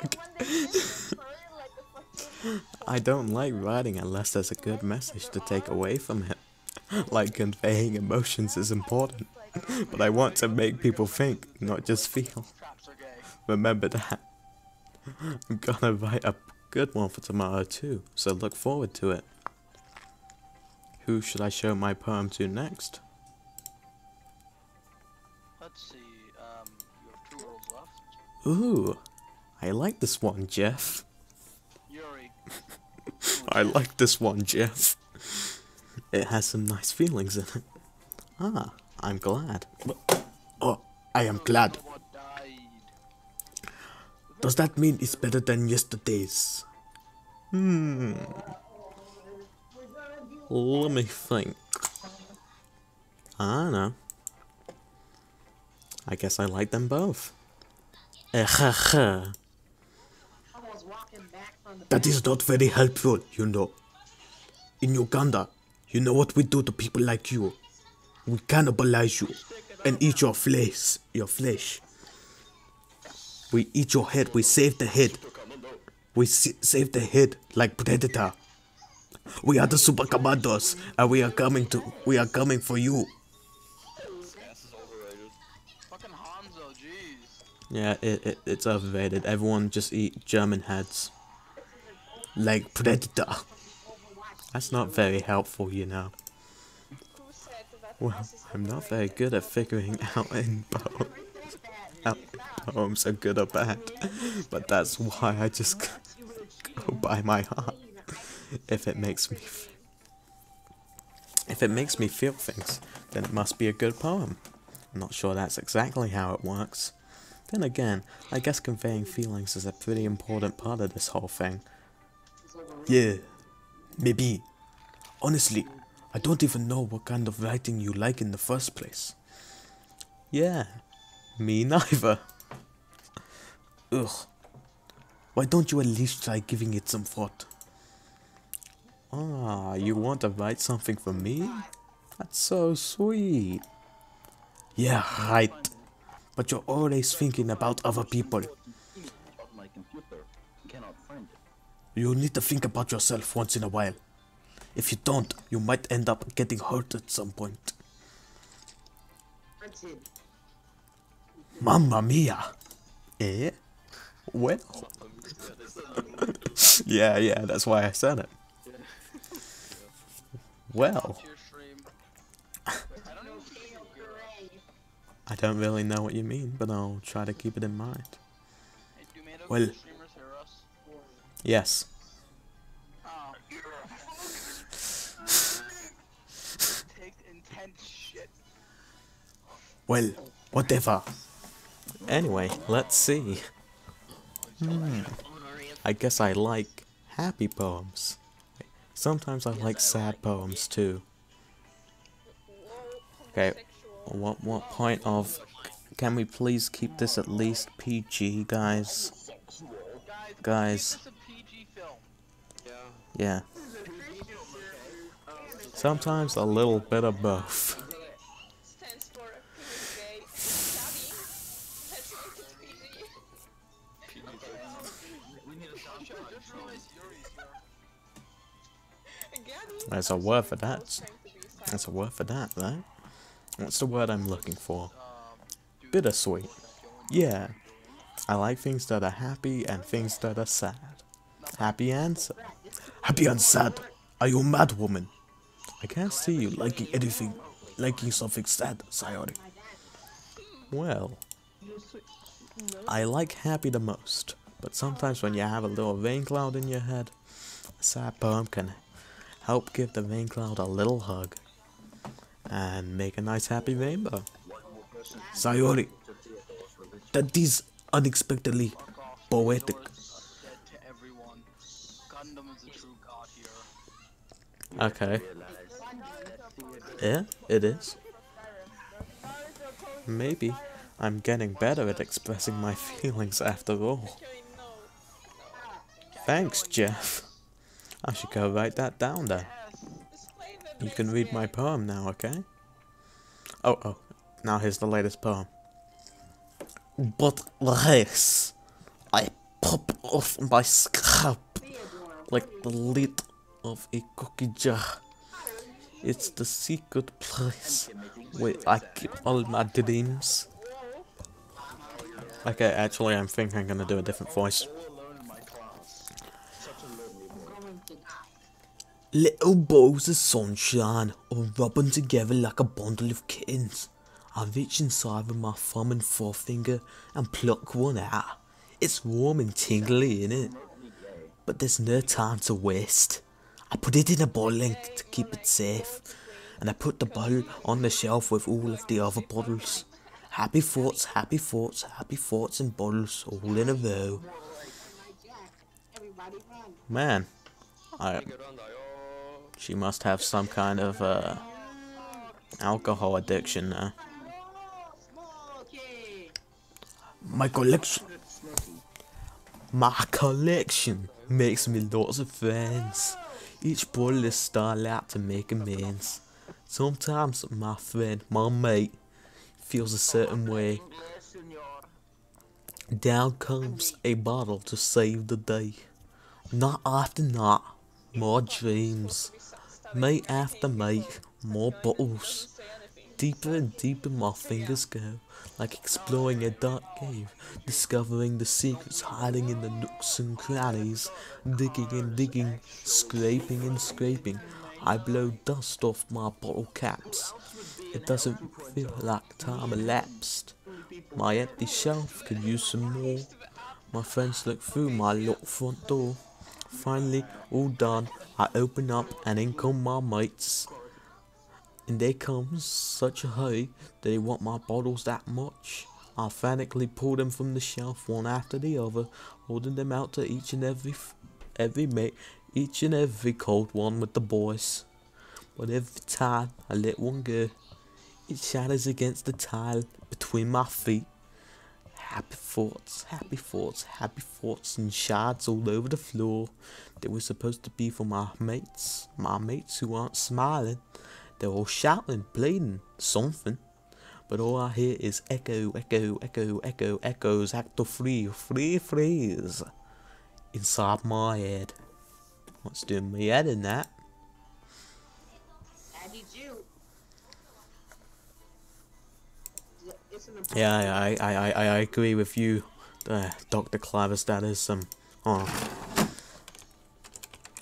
[SPEAKER 2] But when they say they're furry, like a fucking
[SPEAKER 1] I don't like writing unless there's a good message to take away from it. Like conveying emotions is important, but I want to make people think, not just feel.
[SPEAKER 3] Traps are gay.
[SPEAKER 1] Remember that. I'm gonna write a good one for tomorrow too, so look forward to it. Who should I show my poem to next?
[SPEAKER 3] Let's see, you have 2 worlds left.
[SPEAKER 1] Ooh, I like this one, Jeff.
[SPEAKER 3] Yuri.
[SPEAKER 1] I like this one, Jeff. It has some nice feelings in it. Ah, I'm glad. Oh, I am glad.
[SPEAKER 3] Someone died.
[SPEAKER 1] Does that mean it's better than yesterday's? Let me think. I don't know. I guess I like them both. That is not very helpful, you know. In Uganda, you know what we do to people like you? We cannibalize you and eat your flesh. We eat your head. We save the head. We save the head like Predator. We are the super commandos, and we are coming for you.
[SPEAKER 3] Fucking Hanzo, jeez.
[SPEAKER 1] Yeah, it's overrated. Everyone just eat German heads. Like Predator. That's not very helpful, you know. Well, I'm not very good at figuring out poems are good or bad. But that's why I just go by my heart. If it makes me feel things, then it must be a good poem. I'm not sure that's exactly how it works. Then again, I guess conveying feelings is a pretty important part of this whole thing. Yeah, maybe. Honestly, I don't even know what kind of writing you like in the first place. Yeah, me neither. Ugh. Why don't you at least try giving it some thought? Ah, you want to write something for me? That's so sweet. Yeah, right. But you're always thinking about other people. You need to think about yourself once in a while. If you don't, you might end up getting hurt at some point. Mamma mia! Eh? Well. yeah, that's why I said it. Well. I don't really know what you mean, but I'll try to keep it in mind. Well. Yes. Well, whatever. Anyway, let's see. I guess I like happy poems. Sometimes I like sad poems too. Okay, what point of... Can we please keep this at least PG, guys? Guys. Yeah. Sometimes a little bit of both.
[SPEAKER 8] Stands for gay. Let's make it PG.
[SPEAKER 1] There's a word for that. There's a word for that, right? What's the word I'm looking for? Bittersweet. Yeah. I like things that are happy and things that are sad. Happy and sad. Happy and sad. Are you mad, woman? I can't see you liking anything, liking something sad, Sayori. Well, I like happy the most, but sometimes when you have a little rain cloud in your head, a sad poem can help give the rain cloud a little hug and make a nice happy rainbow. Sayori, that is unexpectedly poetic. Okay. Yeah, it is. Maybe I'm getting better at expressing my feelings after all.
[SPEAKER 8] Okay, no.
[SPEAKER 1] Thanks, Jeff. I should go write that down then.
[SPEAKER 8] Display
[SPEAKER 1] You
[SPEAKER 8] the
[SPEAKER 1] can read my poem now, okay? Oh, now here's the latest poem. But this, I pop off my scalp like the lid of a cookie jar. It's the secret place where I keep all my dreams. Okay, actually, I'm thinking I'm gonna do a different voice. Little balls of sunshine are rubbing together like a bundle of kittens. I reach inside with my thumb and forefinger and pluck one out. It's warm and tingly, innit? But there's no time to waste. I put it in a bottle to keep it safe. And I put the bottle on the shelf with all of the other bottles. Happy thoughts, happy thoughts, happy thoughts and bottles all in a row. Man, she must have some kind of alcohol addiction now. My collection makes me lots of friends. Each bottle is style out to make amends. Sometimes my friend, my mate, feels a certain way. Down comes a bottle to save the day. Night after night, more dreams. Mate after mate, more bottles. Deeper and deeper my fingers go, like exploring a dark cave, discovering the secrets hiding in the nooks and crannies, digging and digging, scraping and scraping. I blow dust off my bottle caps. It doesn't feel like time elapsed. My empty shelf could use some more. My friends look through my locked front door. Finally, all done, I open up and in come my mates. And there comes such a hurry that they want my bottles that much. I frantically pull them from the shelf one after the other, holding them out to each and every mate, each and every cold one with the boys. But every time I let one go, it shatters against the tile between my feet. Happy thoughts, happy thoughts, happy thoughts, and shards all over the floor. They were supposed to be for my mates who aren't smiling. They're all shouting, bleeding, something. But all I hear is echo, echo, echo, echo, echoes, actor free, freeze. Inside my head. What's doing my head in that? Yeah, I agree with you, Dr. Clavis, that is some, well,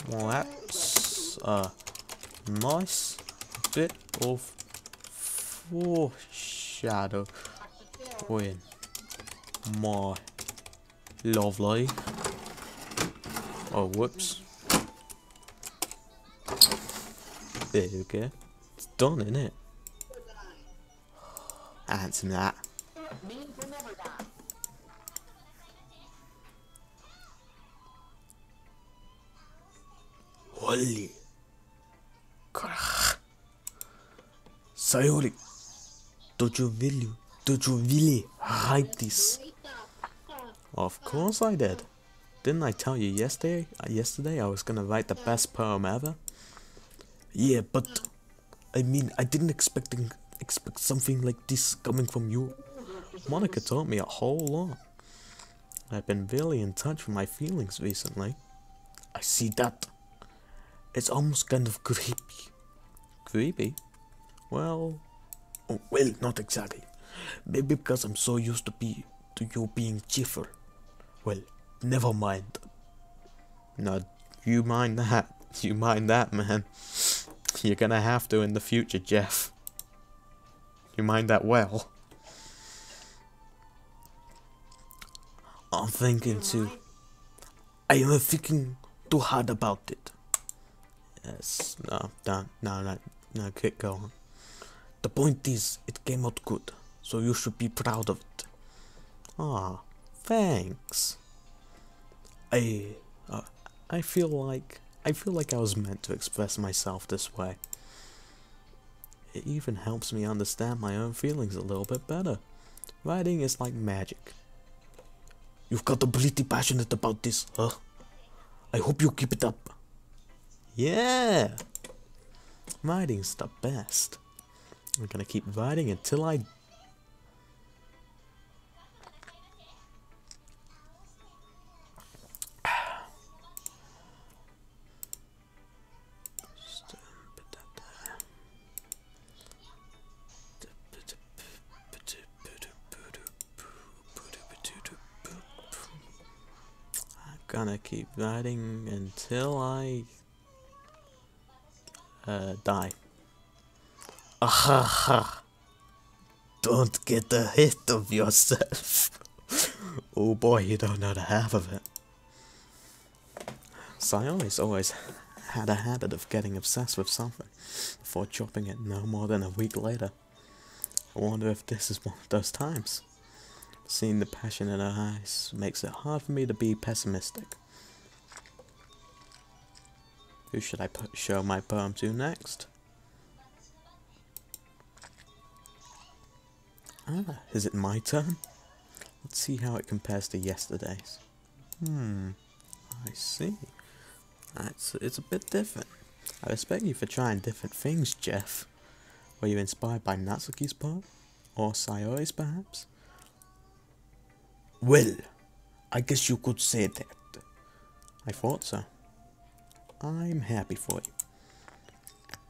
[SPEAKER 1] that's a nice bit of foreshadow when my lovely, oh whoops, there you go, it's done, isn't it? Answer that. Holy crap. Sayori, did you really write this? Of course I did. Didn't I tell you yesterday I was gonna write the best poem ever? Yeah, but I mean, I didn't expect something like this coming from you. Monica taught me a whole lot. I've been really in touch with my feelings recently. I see that. It's almost kind of creepy. Creepy? Well, not exactly. Maybe because I'm so used to you being cheerful. Well, never mind. No, you mind that. You mind that, man. You're gonna have to in the future, Jeff. You mind that well. I'm thinking too. I am thinking too hard about it. Yes, no, keep going. The point is, it came out good, so you should be proud of it. Ah, thanks. I feel like I was meant to express myself this way. It even helps me understand my own feelings a little bit better. Writing is like magic. You've got to be pretty passionate about this, huh? I hope you keep it up. Yeah! Writing's the best. I'm gonna keep writing until I... Gonna keep writing until I die. Ahaha! Don't get ahead of yourself. Oh boy, you don't know the half of it. Sayori's always had a habit of getting obsessed with something before dropping it no more than a week later. I wonder if this is one of those times. Seeing the passion in her eyes makes it hard for me to be pessimistic. Who should I show my poem to next? Ah, is it my turn? Let's see how it compares to yesterday's. I see. It's a bit different. I respect you for trying different things, Jeff. Were you inspired by Natsuki's poem? Or Sayori's, perhaps? Well, I guess you could say that. I thought so. I'm happy for you.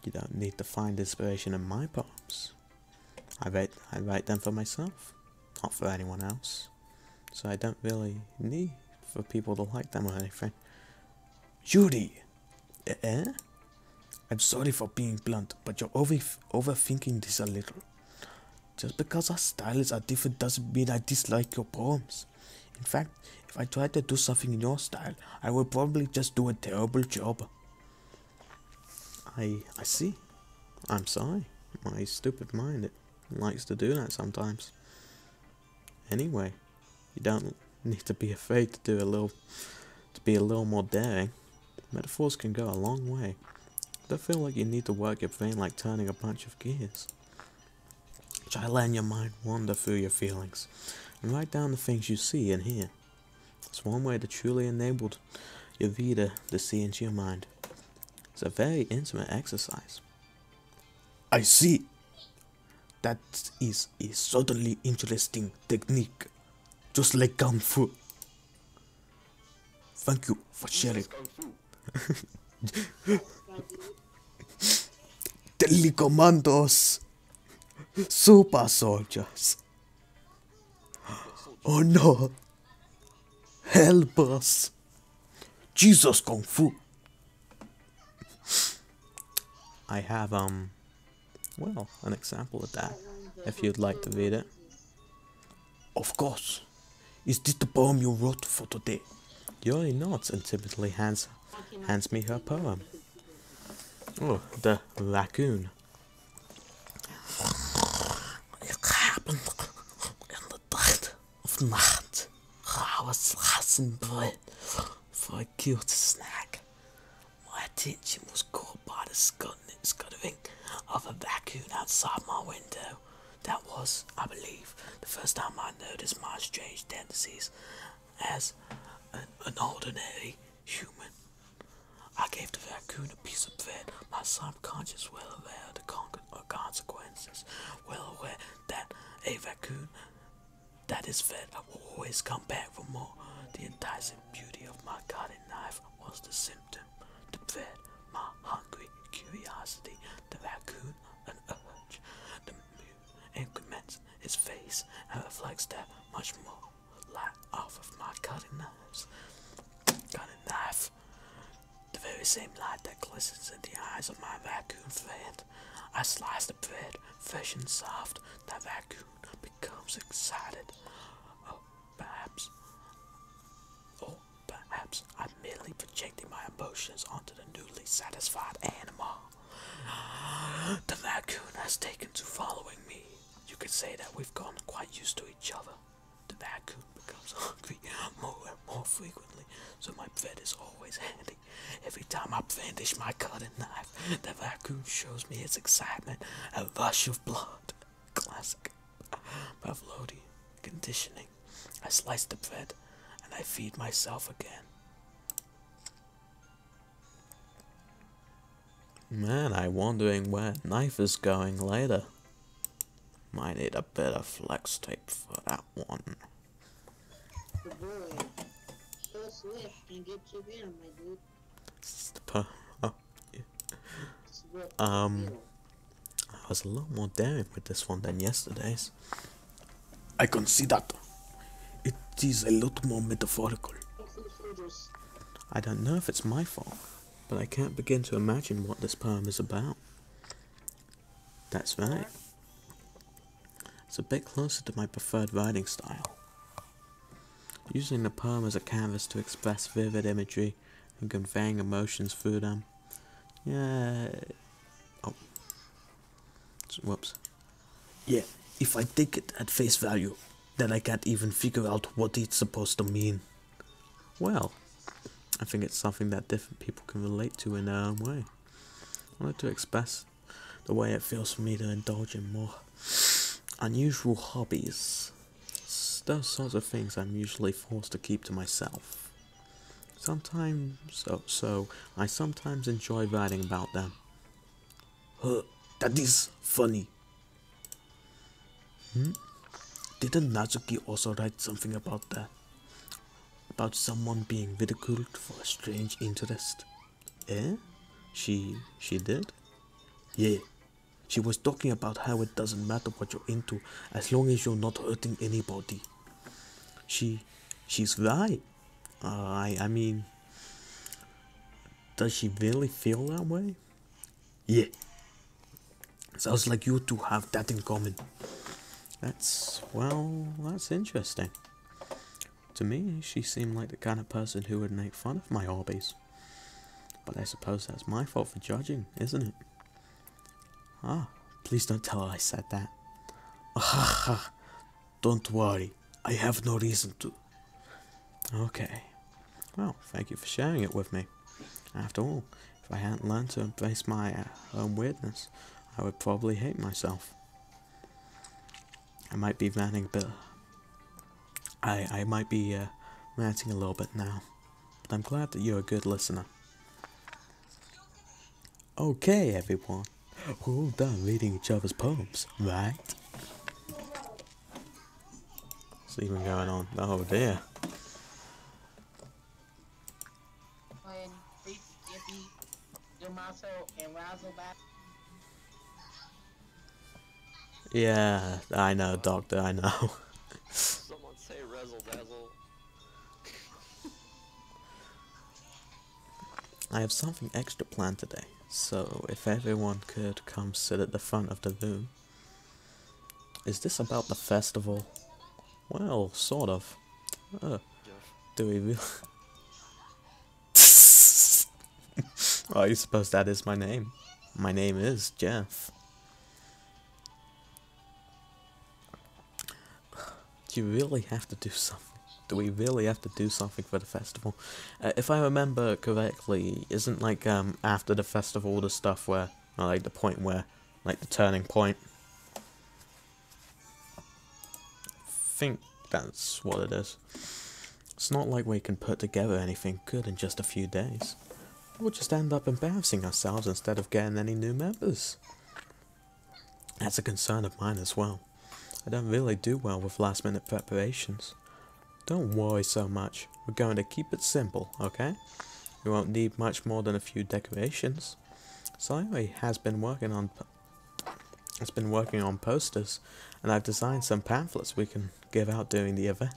[SPEAKER 1] You don't need to find inspiration in my poems. I write them for myself, not for anyone else. So I don't really need for people to like them or anything. Judy! I'm sorry for being blunt, but you're overthinking this a little. Just because our styles are different doesn't mean I dislike your poems. In fact, if I tried to do something in your style, I would probably just do a terrible job. I see. I'm sorry. My stupid mind, it likes to do that sometimes. Anyway, you don't need to be afraid to be a little more daring. Metaphors can go a long way. Don't feel like you need to work your brain like turning a bunch of gears. Try letting your mind wander through your feelings and write down the things you see and hear. It's one way to truly enable your reader to see into your mind. It's a very intimate exercise. I see. That is a certainly interesting technique, just like Kung Fu. Thank you for sharing. Telecommandos, super soldiers. Oh no, help us. Jesus Kung Fu. I have, well, an example of that, if you'd like to read it. Of course. Is this the poem you wrote for today? Yuri nods and timidly hands me her poem. Oh, the raccoon. It happened in the dead of night. I was slicing bread for a cute snack. My attention was caught by the scuttering of a raccoon outside my window. That was, I believe, the first time I noticed my strange tendencies as an ordinary human. I gave the raccoon a piece of bread, my subconscious well aware of the consequences, well aware that a raccoon that is fed will always come back for more. The enticing beauty of my cutting knife was the symptom. The bread, my hungry curiosity, the raccoon, an urge. The moon increments its face and reflects that much more light off of my cutting knives. Cutting knife, the very same light that glistens in the eyes of my raccoon friend. I slice the bread, fresh and soft. The raccoon becomes excited. Perhaps I'm merely projecting my emotions onto the newly satisfied animal. The raccoon has taken to following me. You could say that we've gotten quite used to each other. The raccoon becomes hungry more and more frequently, so my bread is always handy. Every time I brandish my cutting knife, the raccoon shows me its excitement, a rush of blood. Classic Pavlovian conditioning. I slice the bread, and I feed myself again. Man, I'm wondering where knife is going later. Might need a bit of flex tape for that one.
[SPEAKER 7] The boy. So swift can get you in, my dude.
[SPEAKER 1] Oh, yeah.
[SPEAKER 7] Swift.
[SPEAKER 1] I was a lot more daring with this one than yesterday's. I can see that. It is a lot more metaphorical. I don't know if it's my fault, but I can't begin to imagine what this poem is about. That's right. It's a bit closer to my preferred writing style. Using the poem as a canvas to express vivid imagery and conveying emotions through them. Yeah. Oh. Whoops. Yeah, if I take it at face value, then I can't even figure out what it's supposed to mean. Well, I think it's something that different people can relate to in their own way. I wanted to express the way it feels for me to indulge in more unusual hobbies. Those sorts of things I'm usually forced to keep to myself. Sometimes, so I sometimes enjoy writing about them. That is funny. Didn't Natsuki also write something about that? About someone being ridiculed for a strange interest? Eh? She did? Yeah. She was talking about how it doesn't matter what you're into as long as you're not hurting anybody. She's right. I mean, does she really feel that way? Yeah. Sounds like you two have that in common. That's interesting. To me, she seemed like the kind of person who would make fun of my hobbies. But I suppose that's my fault for judging, isn't it? Ah, please don't tell her I said that. Don't worry, I have no reason to. Okay. Well, thank you for sharing it with me. After all, if I hadn't learned to embrace my own weirdness, I would probably hate myself. I might be ranting a bit. I might be ranting a little bit now, but I'm glad that you're a good listener. Okay, everyone, we're all done reading each other's poems, right? What's even going on? Oh dear.
[SPEAKER 7] When Freak, Yippee, Damaso, and Razzle back.
[SPEAKER 1] Yeah, I know, Doctor, I know.
[SPEAKER 5] Someone say razzle dazzle.
[SPEAKER 1] I have something extra planned today, so if everyone could come sit at the front of the room. Is this about the festival? Well, sort of. Do we really? Oh, you suppose that is my name? My name is Jeff. Do you really have to do something? Do we really have to do something for the festival? If I remember correctly, isn't like after the festival the stuff where, or like the point where, like the turning point? I think that's what it is. It's not like we can put together anything good in just a few days. We'll just end up embarrassing ourselves instead of getting any new members. That's a concern of mine as well. I don't really do well with last minute preparations. Don't worry so much. We're going to keep it simple, okay? We won't need much more than a few decorations. Sayori has been working on posters, and I've designed some pamphlets we can give out during the event.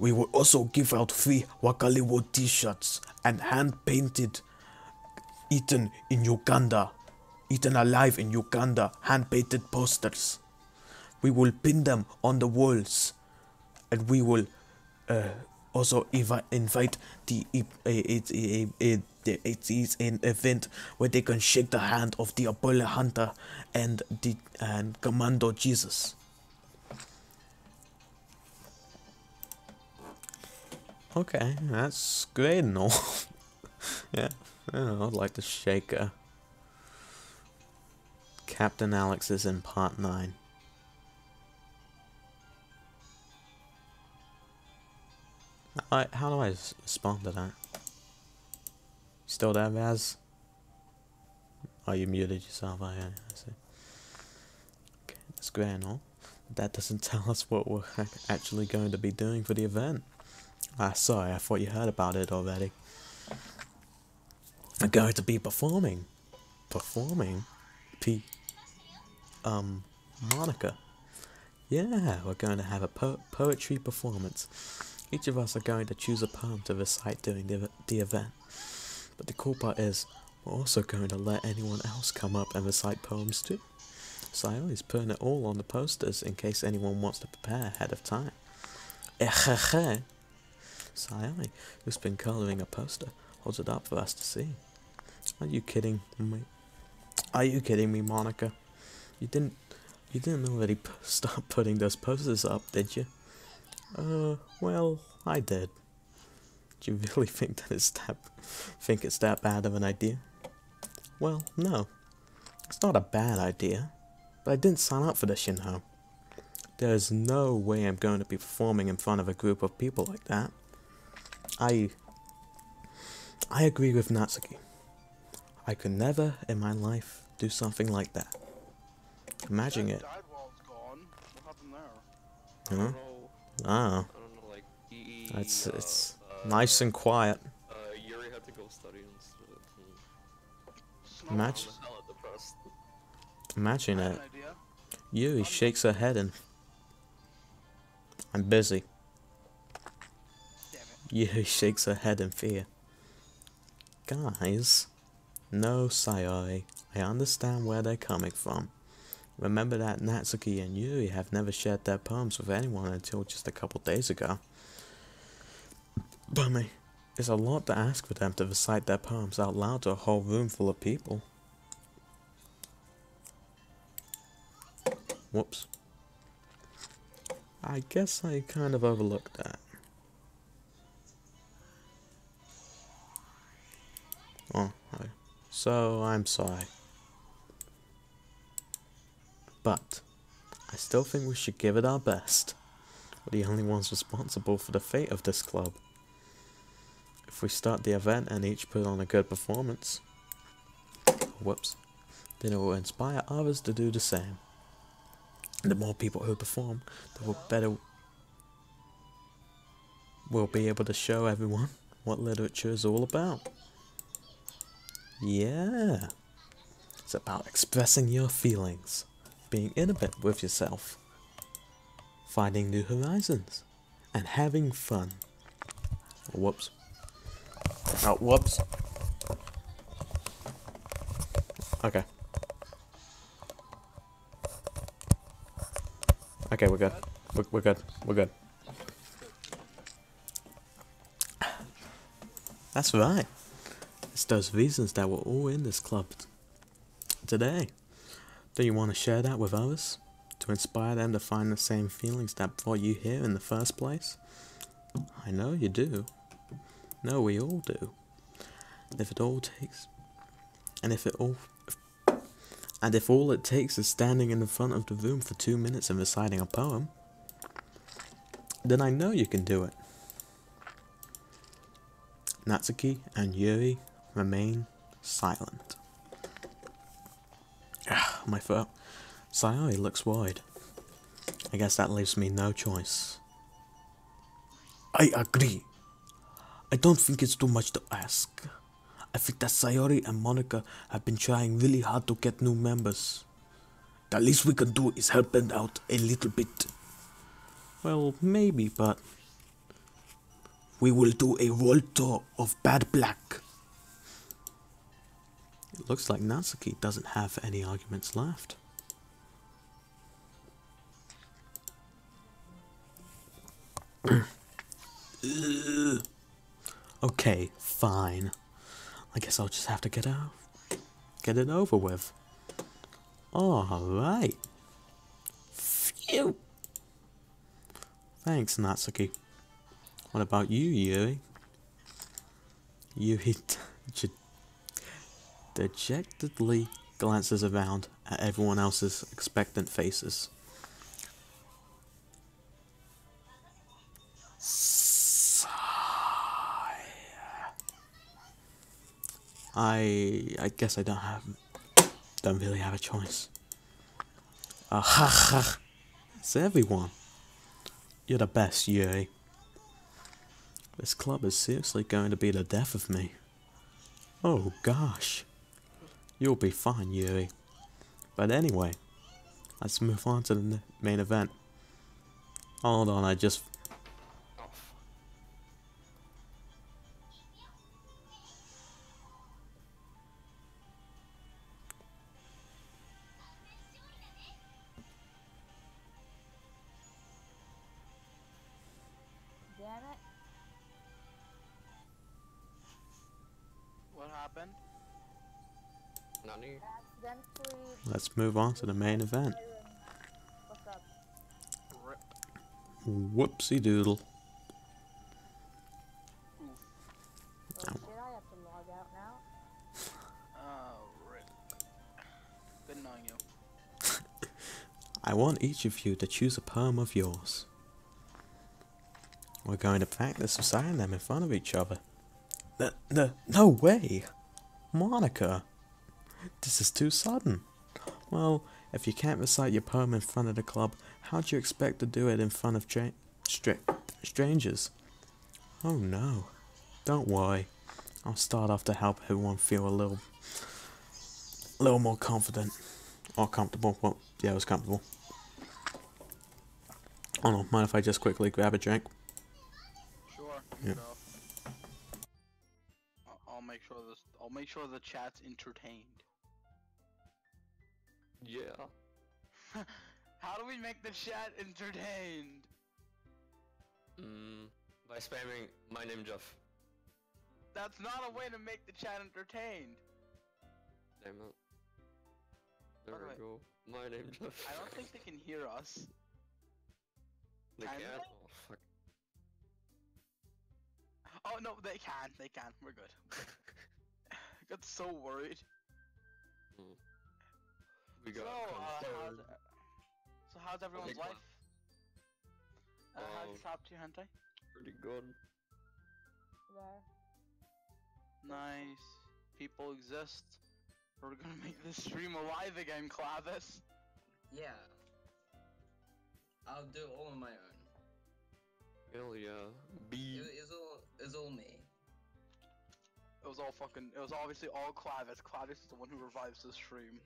[SPEAKER 1] We will also give out free Wakaliwo t-shirts and hand-painted eaten alive in Uganda hand-painted posters. We will pin them on the walls, and we will also invite it is an event where they can shake the hand of the Apollo Hunter and Commando Jesus. Okay, that's great and all. Yeah, I'd like to shake Captain Alex is in part 9. How do I respond to that? Still there, Raz? Oh, you muted yourself. I see. Okay, that's great and all. That doesn't tell us what we're actually going to be doing for the event. Ah, sorry, I thought you heard about it already. We're going to be performing. Performing? Monica. Yeah, we're going to have a poetry performance. Each of us are going to choose a poem to recite during the event. But the cool part is, we're also going to let anyone else come up and recite poems too. Sayori's putting it all on the posters in case anyone wants to prepare ahead of time. Sayori, who's been colouring a poster, holds it up for us to see. Are you kidding me? Are you kidding me, Monica? You didn't already start putting those posters up, did you? Well, I did. Do you really think it's that bad of an idea? Well, no. It's not a bad idea. But I didn't sign up for this, you know. There's no way I'm going to be performing in front of a group of people like that. I agree with Natsuki. I could never in my life do something like that. Imagine it.
[SPEAKER 3] Died while it's gone. What happened there?
[SPEAKER 1] Huh?
[SPEAKER 5] I don't know.
[SPEAKER 1] Ah,
[SPEAKER 5] I don't know. Like
[SPEAKER 1] it's nice and quiet.
[SPEAKER 5] Yuri had to go study instead.
[SPEAKER 1] Imagine,
[SPEAKER 5] I'm hella depressed.
[SPEAKER 1] imagine
[SPEAKER 3] I have
[SPEAKER 1] it.
[SPEAKER 3] an idea.
[SPEAKER 1] Yuri shakes her head and I'm busy.
[SPEAKER 3] Damn it.
[SPEAKER 1] Yuri shakes her head in fear. Guys, no, Sayori. I understand where they're coming from. Remember that Natsuki and Yuri have never shared their poems with anyone until just a couple days ago. But me, it's a lot to ask for them to recite their poems out loud to a whole room full of people. Whoops. I guess I kind of overlooked that. Oh, so I'm sorry. But I still think we should give it our best. We're the only ones responsible for the fate of this club. If we start the event and each put on a good performance, whoops, then it will inspire others to do the same. The more people who perform, the better we'll be able to show everyone what literature is all about. Yeah, it's about expressing your feelings, being intimate with yourself, finding new horizons, and having fun. Whoops. Oh, whoops. Okay. Okay, we're good. We're good. We're good. That's right. It's those reasons that we're all in this club today. Do you want to share that with others? To inspire them to find the same feelings that brought you here in the first place? I know you do. No, we all do. If all it takes is standing in the front of the room for 2 minutes and reciting a poem, then I know you can do it. Natsuki and Yuri remain silent. My throat. Sayori looks worried. I guess that leaves me no choice. I agree. I don't think it's too much to ask. I think that Sayori and Monica have been trying really hard to get new members. The least we can do is help them out a little bit. Well, maybe, but we will do a world tour of Bad Black. It looks like Natsuki doesn't have any arguments left. Okay, fine. I guess I'll just have to get it over with. Alright. Phew. Thanks, Natsuki. What about you, Yuri? Yuri dejectedly glances around at everyone else's expectant faces. I guess I don't have don't really have a choice. Ah ha ha! It's everyone. You're the best, Yuri. This club is seriously going to be the death of me. Oh gosh. You'll be fine, Yuri. But anyway, let's move on to the main event. Hold on, I just...
[SPEAKER 2] Damn it.
[SPEAKER 3] What happened?
[SPEAKER 5] Nani?
[SPEAKER 2] Accidentally.
[SPEAKER 1] Let's move on to the main event.
[SPEAKER 2] What's up?
[SPEAKER 3] Rip.
[SPEAKER 1] Whoopsie doodle.
[SPEAKER 2] Oh shit, I have to log out now.
[SPEAKER 3] Oh, rip. Good knowing you.
[SPEAKER 1] I want each of you to choose a poem of yours. We're going to practice reciting them in front of each other. No way! Monica! This is too sudden. Well, if you can't recite your poem in front of the club, how do you expect to do it in front of strangers? Oh no. Don't worry. I'll start off to help everyone feel a little more confident. Or comfortable. Well, yeah, it was comfortable. Hold on, mind if I just quickly grab a drink?
[SPEAKER 3] Sure.
[SPEAKER 1] Yeah.
[SPEAKER 3] Go. I'll make sure this. I'll make sure the chat's entertained.
[SPEAKER 5] Yeah.
[SPEAKER 3] How do we make the chat entertained?
[SPEAKER 5] By spamming my name Jeff.
[SPEAKER 3] That's not a way to make the chat entertained.
[SPEAKER 5] Damn it. There
[SPEAKER 3] By the
[SPEAKER 5] we
[SPEAKER 3] way,
[SPEAKER 5] go. My name Jeff.
[SPEAKER 3] I don't think they can hear us.
[SPEAKER 5] They
[SPEAKER 3] Can
[SPEAKER 5] can't?
[SPEAKER 3] they?
[SPEAKER 5] Oh fuck.
[SPEAKER 3] Oh no, they can. They can. We're good. I got so worried.
[SPEAKER 5] We got
[SPEAKER 3] how's everyone's
[SPEAKER 5] Big one.
[SPEAKER 3] life? How's your top tier hentai?
[SPEAKER 5] pretty good.
[SPEAKER 2] There.
[SPEAKER 3] Nice. People exist. We're gonna make this stream alive again, Clavis.
[SPEAKER 9] Yeah. I'll do all on my own.
[SPEAKER 5] Hell yeah.
[SPEAKER 9] It's all me.
[SPEAKER 3] It was all fucking. It was obviously all Clavis. Clavis is the one who revives the stream.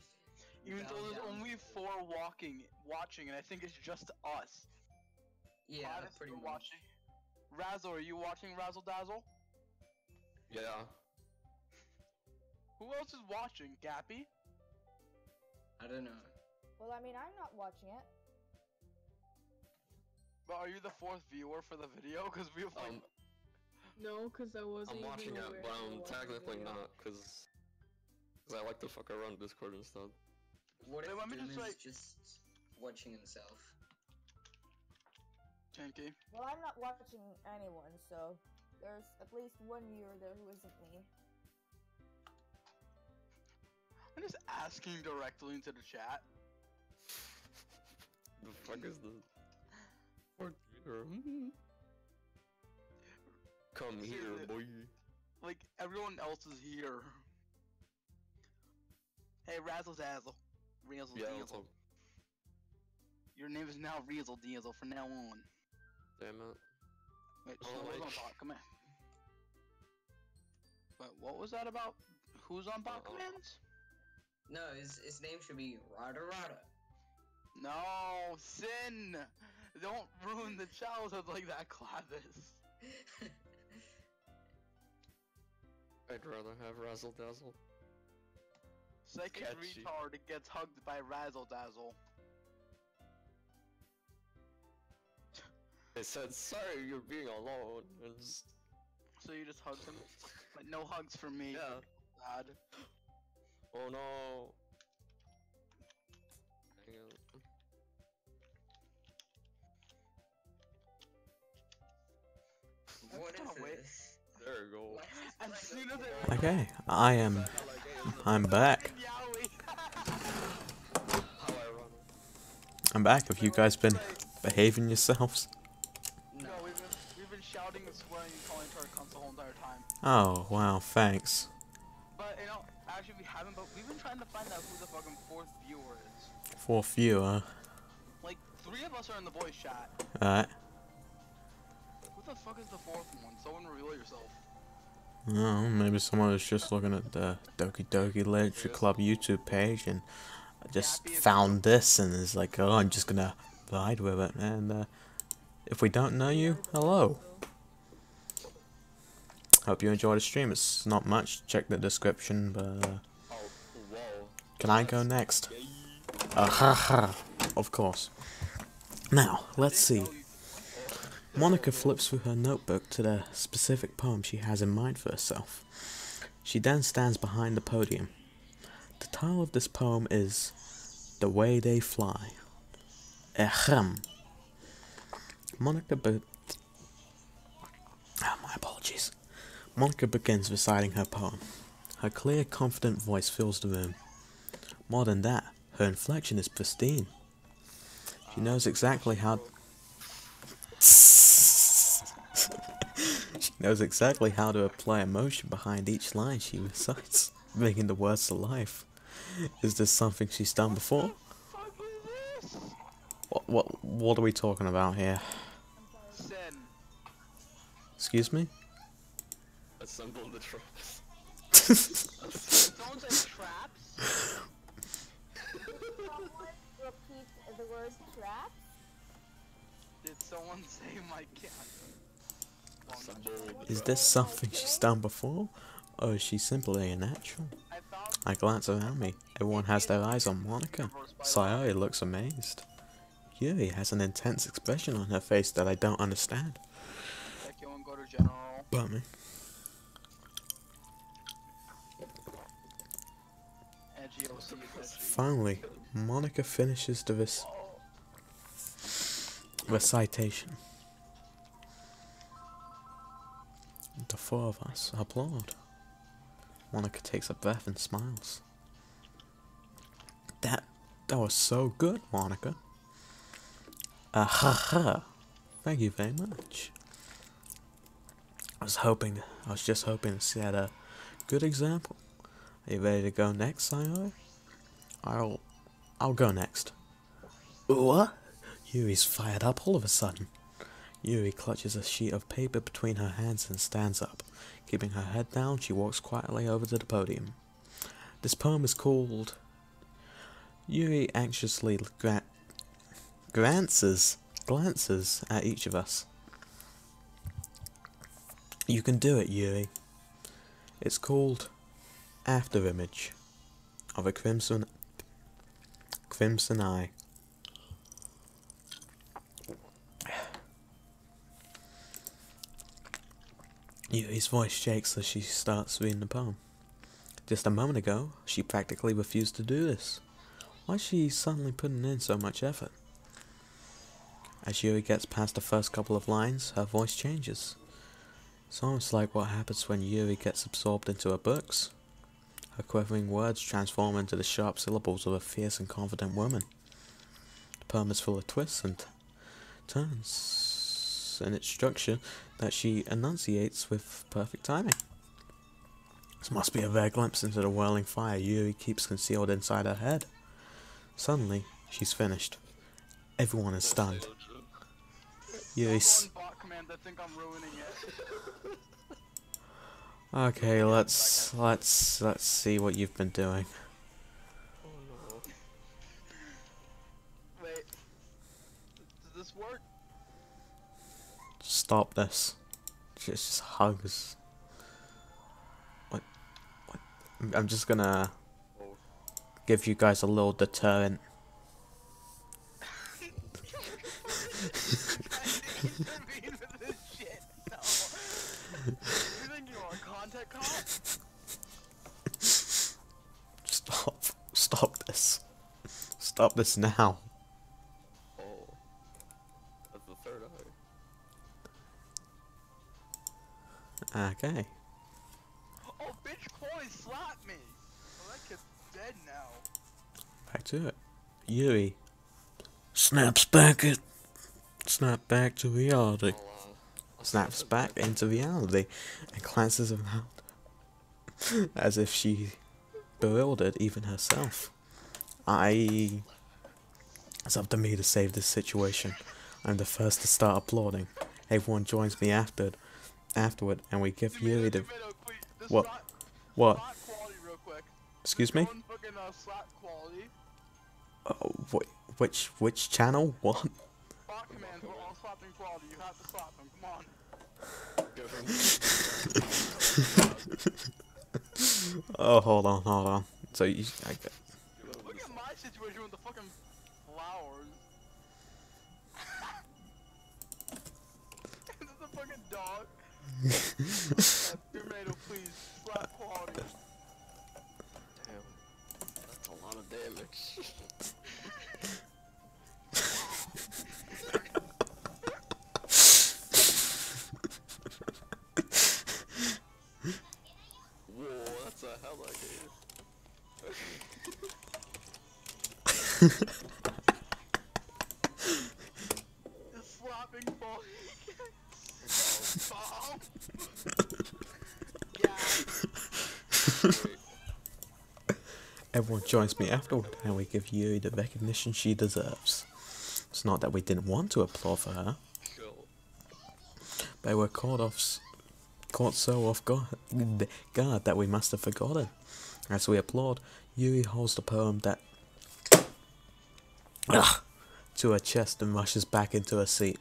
[SPEAKER 3] Even though there's only 4 watching, and I think it's just us.
[SPEAKER 9] Yeah,
[SPEAKER 3] Clavis,
[SPEAKER 9] pretty
[SPEAKER 3] you're
[SPEAKER 9] much.
[SPEAKER 3] watching. Razzle, are you watching Razzle Dazzle?
[SPEAKER 5] Yeah.
[SPEAKER 3] Who else is watching? Gappy?
[SPEAKER 9] I don't know.
[SPEAKER 2] Well, I mean, I'm not watching it.
[SPEAKER 3] But are you the 4th viewer for the video? Because we have like.
[SPEAKER 8] No, because I wasn't
[SPEAKER 5] I'm watching
[SPEAKER 8] even
[SPEAKER 5] it,
[SPEAKER 8] aware
[SPEAKER 5] but
[SPEAKER 8] you
[SPEAKER 5] I'm
[SPEAKER 8] were watching
[SPEAKER 5] technically
[SPEAKER 8] the video.
[SPEAKER 5] not, because I like to fuck around Discord and stuff.
[SPEAKER 9] What if
[SPEAKER 3] Wait, let me
[SPEAKER 9] Doom
[SPEAKER 3] just,
[SPEAKER 9] is
[SPEAKER 3] like-
[SPEAKER 9] just watching himself?
[SPEAKER 3] Tanky.
[SPEAKER 2] Well, I'm not watching anyone, so there's at least one viewer there who isn't me.
[SPEAKER 3] I'm just asking directly into the chat.
[SPEAKER 5] The fuck is this? Fuck Twitter. Come here, boy.
[SPEAKER 3] Like, everyone else is here. Hey, Razzle Dazzle. Razzle
[SPEAKER 5] Yeah,
[SPEAKER 3] Dazzle.
[SPEAKER 5] what's up?
[SPEAKER 3] Your name is now Razzle Dazzle from now on.
[SPEAKER 5] Damn it.
[SPEAKER 3] Wait,
[SPEAKER 5] Oh,
[SPEAKER 3] so who's
[SPEAKER 5] wait.
[SPEAKER 3] on bot? Come here. Wait, what was that about? Who's on bot commands?
[SPEAKER 9] No, his name should be Rada Rada.
[SPEAKER 3] No, Sin! Don't ruin the childhood like that, Clavis.
[SPEAKER 5] I'd rather have Razzle Dazzle.
[SPEAKER 3] Second
[SPEAKER 5] Catchy.
[SPEAKER 3] retard gets hugged by Razzle Dazzle.
[SPEAKER 5] I said, sorry, you're being alone. And just...
[SPEAKER 3] So you just hugged him? Like, no hugs for me.
[SPEAKER 5] Yeah.
[SPEAKER 3] Lad.
[SPEAKER 5] Oh no. Hang on.
[SPEAKER 9] What is
[SPEAKER 3] Oh, wait.
[SPEAKER 9] this?
[SPEAKER 5] There you go.
[SPEAKER 3] As soon as it
[SPEAKER 1] Okay, I'm back.
[SPEAKER 5] How ironic.
[SPEAKER 1] I'm back. Have you guys been behaving yourselves?
[SPEAKER 3] No, we've been shouting and swearing and calling each other cunts the whole entire time.
[SPEAKER 1] Oh, wow, thanks.
[SPEAKER 3] But you know, actually we haven't. But we've been trying to find out who the fucking fourth viewer is.
[SPEAKER 1] Fourth viewer.
[SPEAKER 3] Like, 3 of us are in the voice chat.
[SPEAKER 1] Alright.
[SPEAKER 3] Who the fuck is the fourth one? Someone reveal yourself.
[SPEAKER 1] Oh, maybe someone was just looking at the Doki Doki Literature Club YouTube page and just found this and is like, oh, I'm just gonna vibe with it. And if we don't know you, hello. Hope you enjoy the stream. It's not much. Check the description, but can I go next? Of course. Now, let's see. Monica flips through her notebook to the specific poem she has in mind for herself. She then stands behind the podium. The title of this poem is The Way They Fly. Ahem. My apologies. Monica begins reciting her poem. Her clear, confident voice fills the room. More than that, her inflection is pristine. She knows exactly how... She knows exactly how to apply emotion behind each line she recites, bringing the words to life. Is this something she's done before? What are we talking about here?
[SPEAKER 3] Sin.
[SPEAKER 1] Excuse me?
[SPEAKER 5] Assemble the traps.
[SPEAKER 3] Don't say traps.
[SPEAKER 2] Someone repeat the word trap.
[SPEAKER 3] Did someone say my cat?
[SPEAKER 1] Is this something she's done before? Or is she simply a natural? I glance around me. Everyone has their eyes on Monica. Sayori looks amazed. Yuri has an intense expression on her face that I don't understand. But me. Finally, Monica finishes the recitation. The 4 of us applaud. Monica takes a breath and smiles. That was so good, Monica. Thank you very much. I was just hoping to set a good example. Are you ready to go next, Sayori? I'll go next. What? Yuri's fired up all of a sudden. Yuri clutches a sheet of paper between her hands and stands up. Keeping her head down, she walks quietly over to the podium. This poem is called... Yuri anxiously glances at each of us. You can do it, Yuri. It's called After Image of a Crimson Eye. Yuri's voice shakes as she starts reading the poem. Just a moment ago, she practically refused to do this. Why is she suddenly putting in so much effort? As Yuri gets past the first couple of lines, her voice changes. It's almost like what happens when Yuri gets absorbed into her books. Her quivering words transform into the sharp syllables of a fierce and confident woman. The poem is full of twists and turns in its structure that she enunciates with perfect timing. This must be a rare glimpse into the whirling fire Yuri keeps concealed inside her head. Suddenly, she's finished. Everyone is stunned. Yuri's... Okay, let's see what you've been doing.
[SPEAKER 5] Oh no.
[SPEAKER 3] Wait. Does this work?
[SPEAKER 1] Stop this. Just hugs. What? I'm just gonna give you guys a little deterrent. Stop this. Stop this now.
[SPEAKER 5] Oh. That's the third eye.
[SPEAKER 1] Okay.
[SPEAKER 3] Oh, bitch, Chloe slapped me. Oh, that kid's dead now.
[SPEAKER 1] Back to it. Yuri snaps back to reality. Snaps back into reality and glances around as if she bewildered even herself. It's up to me to save this situation. I'm the first to start applauding. Everyone joins me afterward, and we give Yuri the... What? What? Excuse me? Which channel? What?
[SPEAKER 3] Commands, we're all slapping quality. You have to slap him. Come on.
[SPEAKER 1] Oh, hold on. So you...
[SPEAKER 3] Look at my situation with the fucking flowers. This is a fucking dog. Tomato, please. Slap quality.
[SPEAKER 5] Damn. That's a lot of damage. Whoa, that's a hell idea.
[SPEAKER 3] Just slapping ball.
[SPEAKER 1] Everyone joins me afterward, and we give Yuri the recognition she deserves. It's not that we didn't want to applaud for her, but we're caught so off guard that we must have forgotten. As we applaud, Yuri holds the poem that to her chest and rushes back into her seat.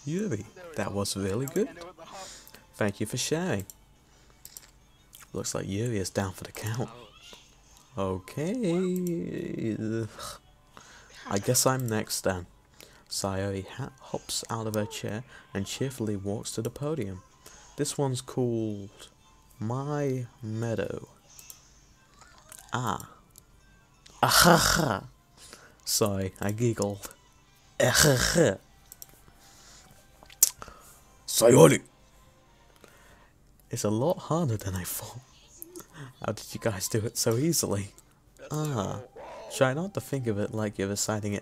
[SPEAKER 1] Yuri, that was really good. Thank you for sharing. Looks like Yuri is down for the count. Okay. I guess I'm next then. Sayori hops out of her chair and cheerfully walks to the podium. This one's called My Meadow. Ah. Ahaha. Sorry, I giggled. Ahaha. Sayori. It's a lot harder than I thought. How did you guys do it so easily? Ah. Try not to think of it like you're reciting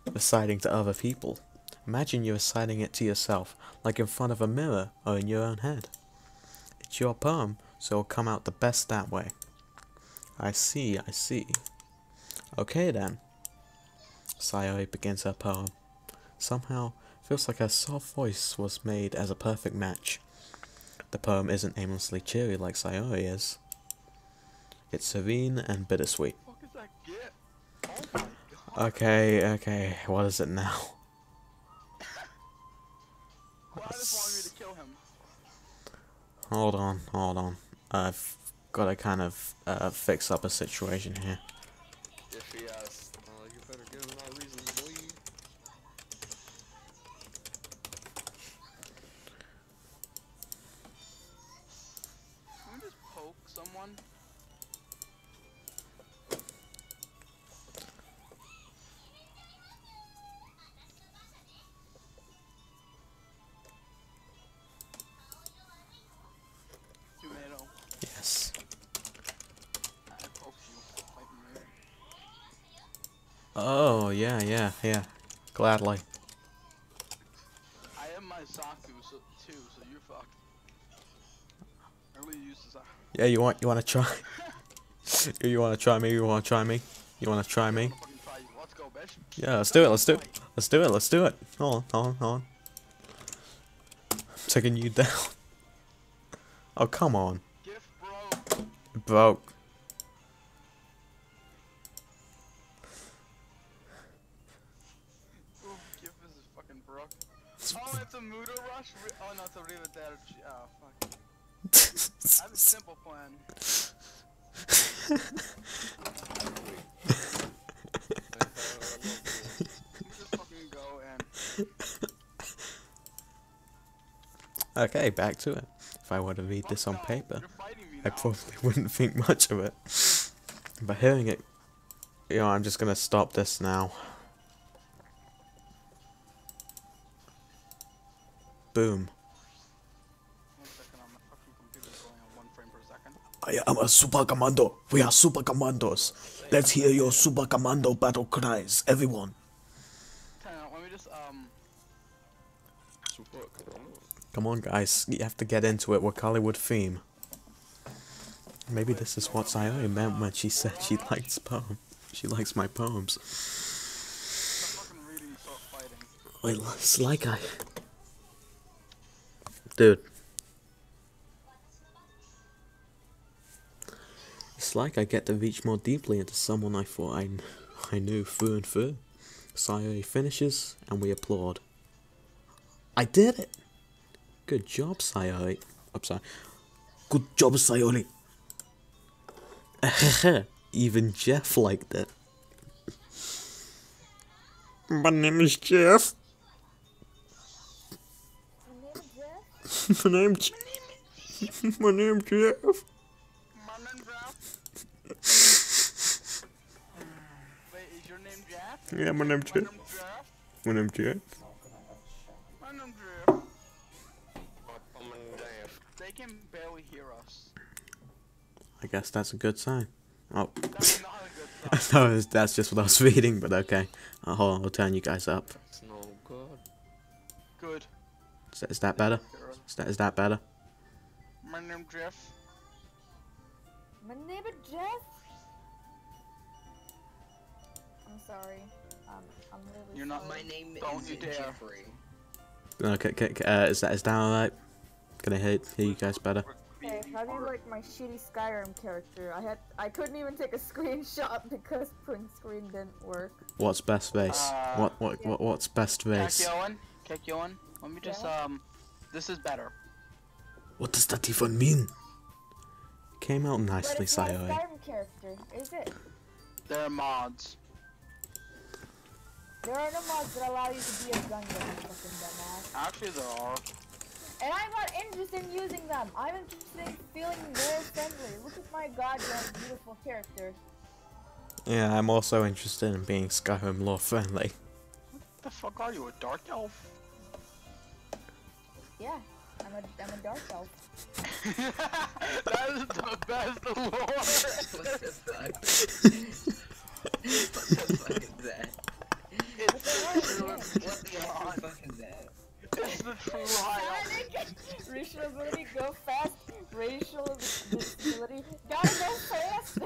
[SPEAKER 1] to other people. Imagine you're reciting it to yourself, like in front of a mirror or in your own head. It's your poem, so it'll come out the best that way. I see. Okay then. Sayori begins her poem. Somehow, feels like her soft voice was made as a perfect match. The poem isn't aimlessly cheery like Sayori is. It's serene and bittersweet.
[SPEAKER 3] What the fuck is that gift? Oh my god.
[SPEAKER 1] Okay, what is it now?
[SPEAKER 3] Gladys wanted me to kill him.
[SPEAKER 1] Hold on. I've got to kind of fix up a situation here.
[SPEAKER 5] If he asks, you better give him our reasons, boy.
[SPEAKER 3] Can we just poke someone? Tomato.
[SPEAKER 1] Yes.
[SPEAKER 3] I poked you. Fight me.
[SPEAKER 1] Oh, yeah. Gladly.
[SPEAKER 3] I have my Saku too, so you're fucked. I really use the Saku.
[SPEAKER 1] Yeah, you want to try? You want to try me? You want to try me?
[SPEAKER 3] Let's go, bitch.
[SPEAKER 1] Yeah, let's do it. Hold on. I'm taking you down. Oh, come on.
[SPEAKER 3] Gift broke.
[SPEAKER 1] It broke.
[SPEAKER 3] Ooh, gift is fucking broke. Oh, it's a Muda Rush? Oh, no, it's a Riva Derchi. Oh, fuck. I have a simple plan. Just fucking go and...
[SPEAKER 1] Okay, back to it. If I were to read this on
[SPEAKER 3] no,
[SPEAKER 1] paper,
[SPEAKER 3] you're fighting me
[SPEAKER 1] I
[SPEAKER 3] now.
[SPEAKER 1] probably wouldn't think much of it. But hearing it, I'm just gonna stop this now. Boom.
[SPEAKER 3] 1 second, my fucking computer's going on 1 frame per second.
[SPEAKER 1] I am a super commando. We are super commandos. Let's hear your super commando battle cries, everyone.
[SPEAKER 3] Let me just,
[SPEAKER 5] Super, come on.
[SPEAKER 1] Come on, guys. You have to get into it with Hollywood theme. Maybe this is what Sayori meant when she said she likes poems. She likes my poems.
[SPEAKER 3] Stop fucking reading and start fighting.
[SPEAKER 1] Wait, it's like I... Dude. It's like I get to reach more deeply into someone I thought I knew through and through. Sayori finishes, and we applaud. I did it! Good job, Sayori. I'm sorry. Good job, Sayori. Even Jeff liked it. My name is Jeff. My name's Jeff. My name's Jeff.
[SPEAKER 3] Wait, is your name Jeff?
[SPEAKER 1] Yeah, my name's Jeff. My name's Jeff.
[SPEAKER 3] My name's Jeff. They can barely hear us.
[SPEAKER 1] I guess that's a good sign. Oh.
[SPEAKER 3] That's not a good sign.
[SPEAKER 1] No, that's just what I was reading, but okay. Hold on, I'll turn you guys up.
[SPEAKER 5] That's no good.
[SPEAKER 3] Good.
[SPEAKER 1] Is that better? Is that better?
[SPEAKER 3] My name's Jeff.
[SPEAKER 2] My name is Jeff. I'm sorry. I'm really
[SPEAKER 3] You're not
[SPEAKER 2] sorry.
[SPEAKER 9] My name
[SPEAKER 3] Don't
[SPEAKER 9] is
[SPEAKER 3] you dare.
[SPEAKER 9] Jeffrey.
[SPEAKER 1] Okay, is that alright? Can I hear you guys better?
[SPEAKER 2] Hey, how do you like my shitty Skyrim character? I couldn't even take a screenshot because print screen didn't work.
[SPEAKER 1] What's best race? What's best race?
[SPEAKER 3] Kekyoan, let me just this is better.
[SPEAKER 1] What does that even mean? Came out
[SPEAKER 2] But
[SPEAKER 1] nicely,
[SPEAKER 2] it's not a
[SPEAKER 1] Sayori.
[SPEAKER 2] Skyrim character, is it?
[SPEAKER 3] They're mods.
[SPEAKER 2] There are no mods that allow you to be a Gundam, you fucking dumbass.
[SPEAKER 3] Actually, there are.
[SPEAKER 2] And I'm not interested in using them. I'm interested in feeling more friendly. Look at my goddamn beautiful character.
[SPEAKER 1] Yeah, I'm also interested in being Skyrim lore friendly.
[SPEAKER 3] What the fuck are you, a dark elf?
[SPEAKER 2] Yeah, I'm a dark elf.
[SPEAKER 3] That is the best lore!
[SPEAKER 9] What the fuck? What the fuck is that?
[SPEAKER 3] It's
[SPEAKER 9] What the fuck is that?
[SPEAKER 3] It's the true high elf.
[SPEAKER 2] Racial ability, go fast. Racial disability, gotta go fast.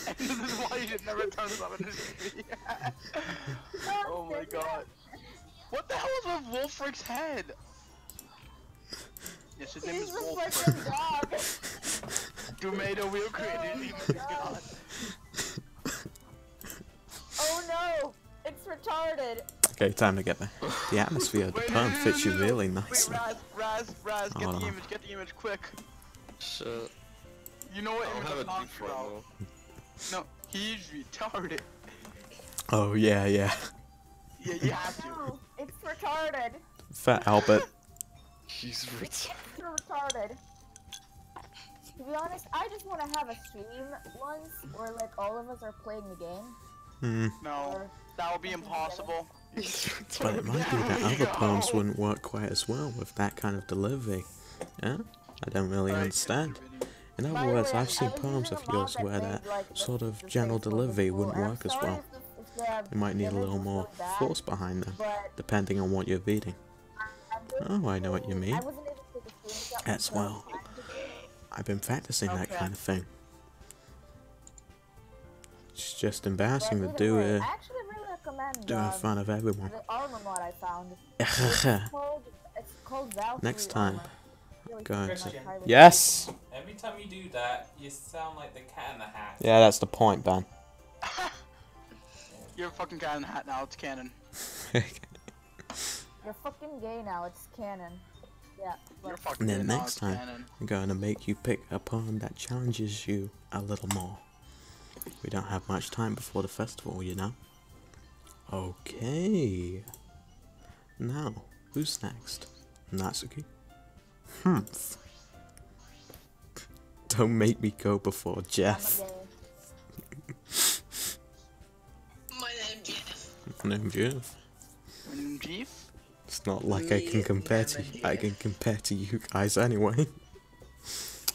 [SPEAKER 3] And this is why you should never turn this up in this video. Oh my god. What the hell is with Wolfric's head? Yes, his name is
[SPEAKER 2] He's a
[SPEAKER 3] Wolfric.
[SPEAKER 2] fucking dog.
[SPEAKER 3] Tomato wheel created
[SPEAKER 2] Oh my God. Oh no, it's retarded.
[SPEAKER 1] Okay, time to get there. The atmosphere of the poem fits you really nicely.
[SPEAKER 3] Wait, Raz, get
[SPEAKER 1] Hold
[SPEAKER 3] the
[SPEAKER 1] on.
[SPEAKER 3] image, quick.
[SPEAKER 5] Shit.
[SPEAKER 3] You know what
[SPEAKER 5] I don't
[SPEAKER 3] image
[SPEAKER 5] have
[SPEAKER 3] I'm
[SPEAKER 5] a
[SPEAKER 3] talking
[SPEAKER 5] deep right
[SPEAKER 3] about.
[SPEAKER 5] now.
[SPEAKER 3] No, he's retarded.
[SPEAKER 1] Oh, yeah.
[SPEAKER 3] Yeah, you have to.
[SPEAKER 2] No, it's retarded.
[SPEAKER 1] Fat Albert.
[SPEAKER 5] He's retarded.
[SPEAKER 2] It's retarded. To be honest, I just want to have a stream once where like all of us are playing the game.
[SPEAKER 3] No,
[SPEAKER 2] Or
[SPEAKER 3] that would be impossible.
[SPEAKER 1] But it might be that other poems wouldn't work quite as well with that kind of delivery. Yeah? I don't really understand. In
[SPEAKER 2] By
[SPEAKER 1] other
[SPEAKER 2] the
[SPEAKER 1] words,
[SPEAKER 2] way,
[SPEAKER 1] I've seen
[SPEAKER 2] I was
[SPEAKER 1] poems
[SPEAKER 2] using
[SPEAKER 1] of
[SPEAKER 2] a mod
[SPEAKER 1] yours
[SPEAKER 2] that
[SPEAKER 1] where
[SPEAKER 2] made,
[SPEAKER 1] that
[SPEAKER 2] like,
[SPEAKER 1] sort
[SPEAKER 2] the
[SPEAKER 1] of general
[SPEAKER 2] face look
[SPEAKER 1] delivery
[SPEAKER 2] cool.
[SPEAKER 1] wouldn't
[SPEAKER 2] And I'm
[SPEAKER 1] work as
[SPEAKER 2] sorry
[SPEAKER 1] well.
[SPEAKER 2] if the
[SPEAKER 1] You might need a
[SPEAKER 2] image
[SPEAKER 1] little
[SPEAKER 2] was
[SPEAKER 1] more
[SPEAKER 2] so bad,
[SPEAKER 1] force behind them,
[SPEAKER 2] but
[SPEAKER 1] depending on what you're reading. Oh, I know what you mean.
[SPEAKER 2] I wasn't able to take a screenshot
[SPEAKER 1] As
[SPEAKER 2] because
[SPEAKER 1] well. I've been practicing that
[SPEAKER 2] Okay.
[SPEAKER 1] kind of thing. It's just embarrassing to
[SPEAKER 2] But
[SPEAKER 1] do
[SPEAKER 2] either way,
[SPEAKER 1] it
[SPEAKER 2] I actually really recommend
[SPEAKER 1] in front of everyone.
[SPEAKER 2] the armor mod I found. It's called Valkyrie
[SPEAKER 1] Next time,
[SPEAKER 2] armor. Really
[SPEAKER 1] going
[SPEAKER 2] fits
[SPEAKER 1] to...
[SPEAKER 2] my pirate.
[SPEAKER 1] Yes!
[SPEAKER 4] Every time you do that, you sound like the Cat in the Hat.
[SPEAKER 1] Yeah, that's the point, Ben.
[SPEAKER 3] You're a fucking guy in the hat now, it's canon.
[SPEAKER 2] You're fucking gay now, it's canon. Yeah.
[SPEAKER 3] You're
[SPEAKER 2] But
[SPEAKER 3] fucking
[SPEAKER 1] And then
[SPEAKER 3] gay now,
[SPEAKER 1] next
[SPEAKER 3] it's
[SPEAKER 1] time,
[SPEAKER 3] canon.
[SPEAKER 1] I'm going to make you pick a poem that challenges you a little more. We don't have much time before the festival, you know? Okay. Now, who's next? Natsuki? Don't make me go before
[SPEAKER 2] I'm
[SPEAKER 1] Jeff.
[SPEAKER 2] a gay.
[SPEAKER 9] My name Jeff.
[SPEAKER 1] My name's Jeff.
[SPEAKER 3] Jeef?
[SPEAKER 1] It's not like I can compare to you guys anyway.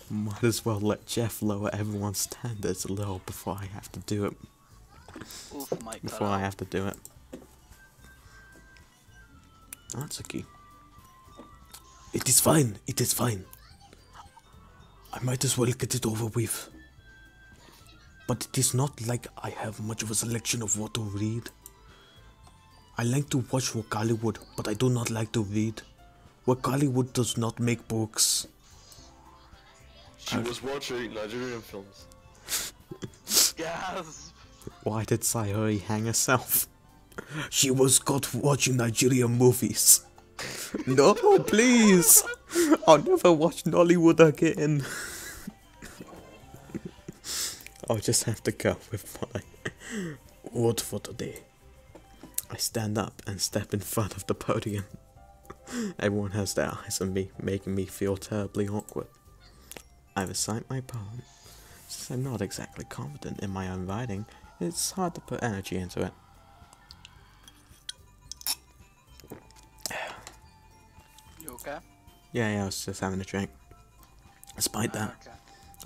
[SPEAKER 1] Might as well let Jeff lower everyone's standards a little before I have to do it.
[SPEAKER 3] Oof, Mike.
[SPEAKER 1] Before I have to do it. Natsuki. It is fine. It is fine. I might as well get it over with. But it is not like I have much of a selection of what to read. I like to watch Hollywood, but I do not like to read. Hollywood does not make books.
[SPEAKER 5] She was watching Nigerian films.
[SPEAKER 3] Yes.
[SPEAKER 1] Why did Sayori hang herself? She was caught watching Nigerian movies. No, please! I'll never watch Nollywood again. I'll just have to go with my word for today. I stand up and step in front of the podium. Everyone has their eyes on me, making me feel terribly awkward. I recite my poem. Since I'm not exactly confident in my own writing, it's hard to put energy into it.
[SPEAKER 3] You okay?
[SPEAKER 1] Yeah, I was just having a drink. Despite that,
[SPEAKER 3] Okay.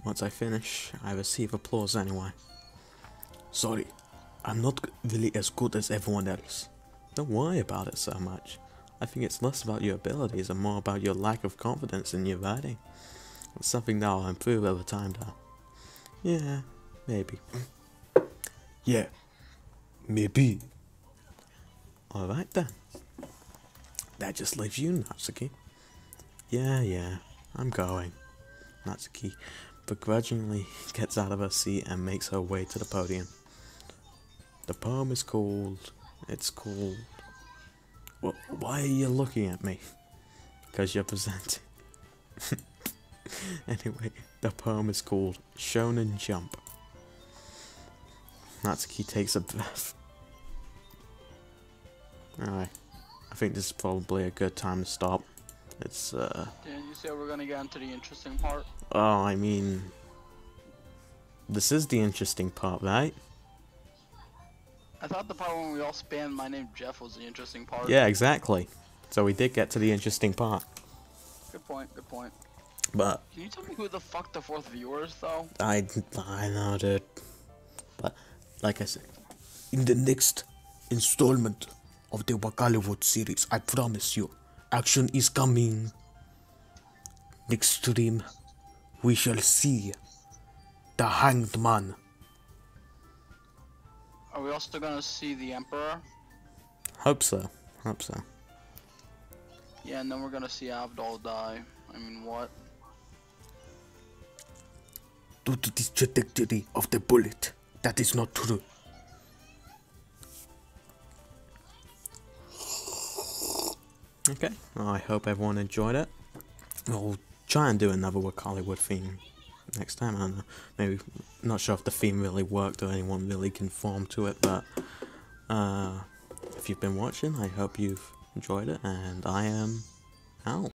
[SPEAKER 1] once I finish, I receive applause anyway. Sorry, I'm not really as good as everyone else. Don't worry about it so much. I think it's less about your abilities and more about your lack of confidence in your writing. It's something that I'll improve over time though. Yeah, maybe. Yeah, maybe. Alright then. That just leaves you, Natsuki. Yeah, I'm going. Natsuki begrudgingly gets out of her seat and makes her way to the podium. The poem is called... Why are you looking at me? Because you're presenting. Anyway, the poem is called Shonen Jump. Natsuki takes a breath. Alright, I think this is probably a good time to stop. It's,
[SPEAKER 3] Didn't you say we're gonna get into the interesting part?
[SPEAKER 1] oh, I mean... This is the interesting part, right?
[SPEAKER 3] I thought the part when we all spammed my name Jeff was the interesting part.
[SPEAKER 1] Yeah, exactly. So we did get to the interesting part.
[SPEAKER 3] Good point, good point.
[SPEAKER 1] But...
[SPEAKER 3] Can you tell me who the fuck the fourth viewer is, though?
[SPEAKER 1] I know, dude. But, like I said, in the next installment of the Hollywood series, I promise you, action is coming. Next stream, we shall see the Hanged Man.
[SPEAKER 3] Are we also gonna see the Emperor?
[SPEAKER 1] Hope so.
[SPEAKER 3] Yeah, and then we're gonna see Abdul die. I mean, what?
[SPEAKER 1] Due to the trajectory of the bullet, that is not true. Okay, well, I hope everyone enjoyed it. We'll try and do another Hollywood theme next time. I don't know. Maybe, not sure if the theme really worked or anyone really conformed to it, but if you've been watching, I hope you've enjoyed it, and I am out.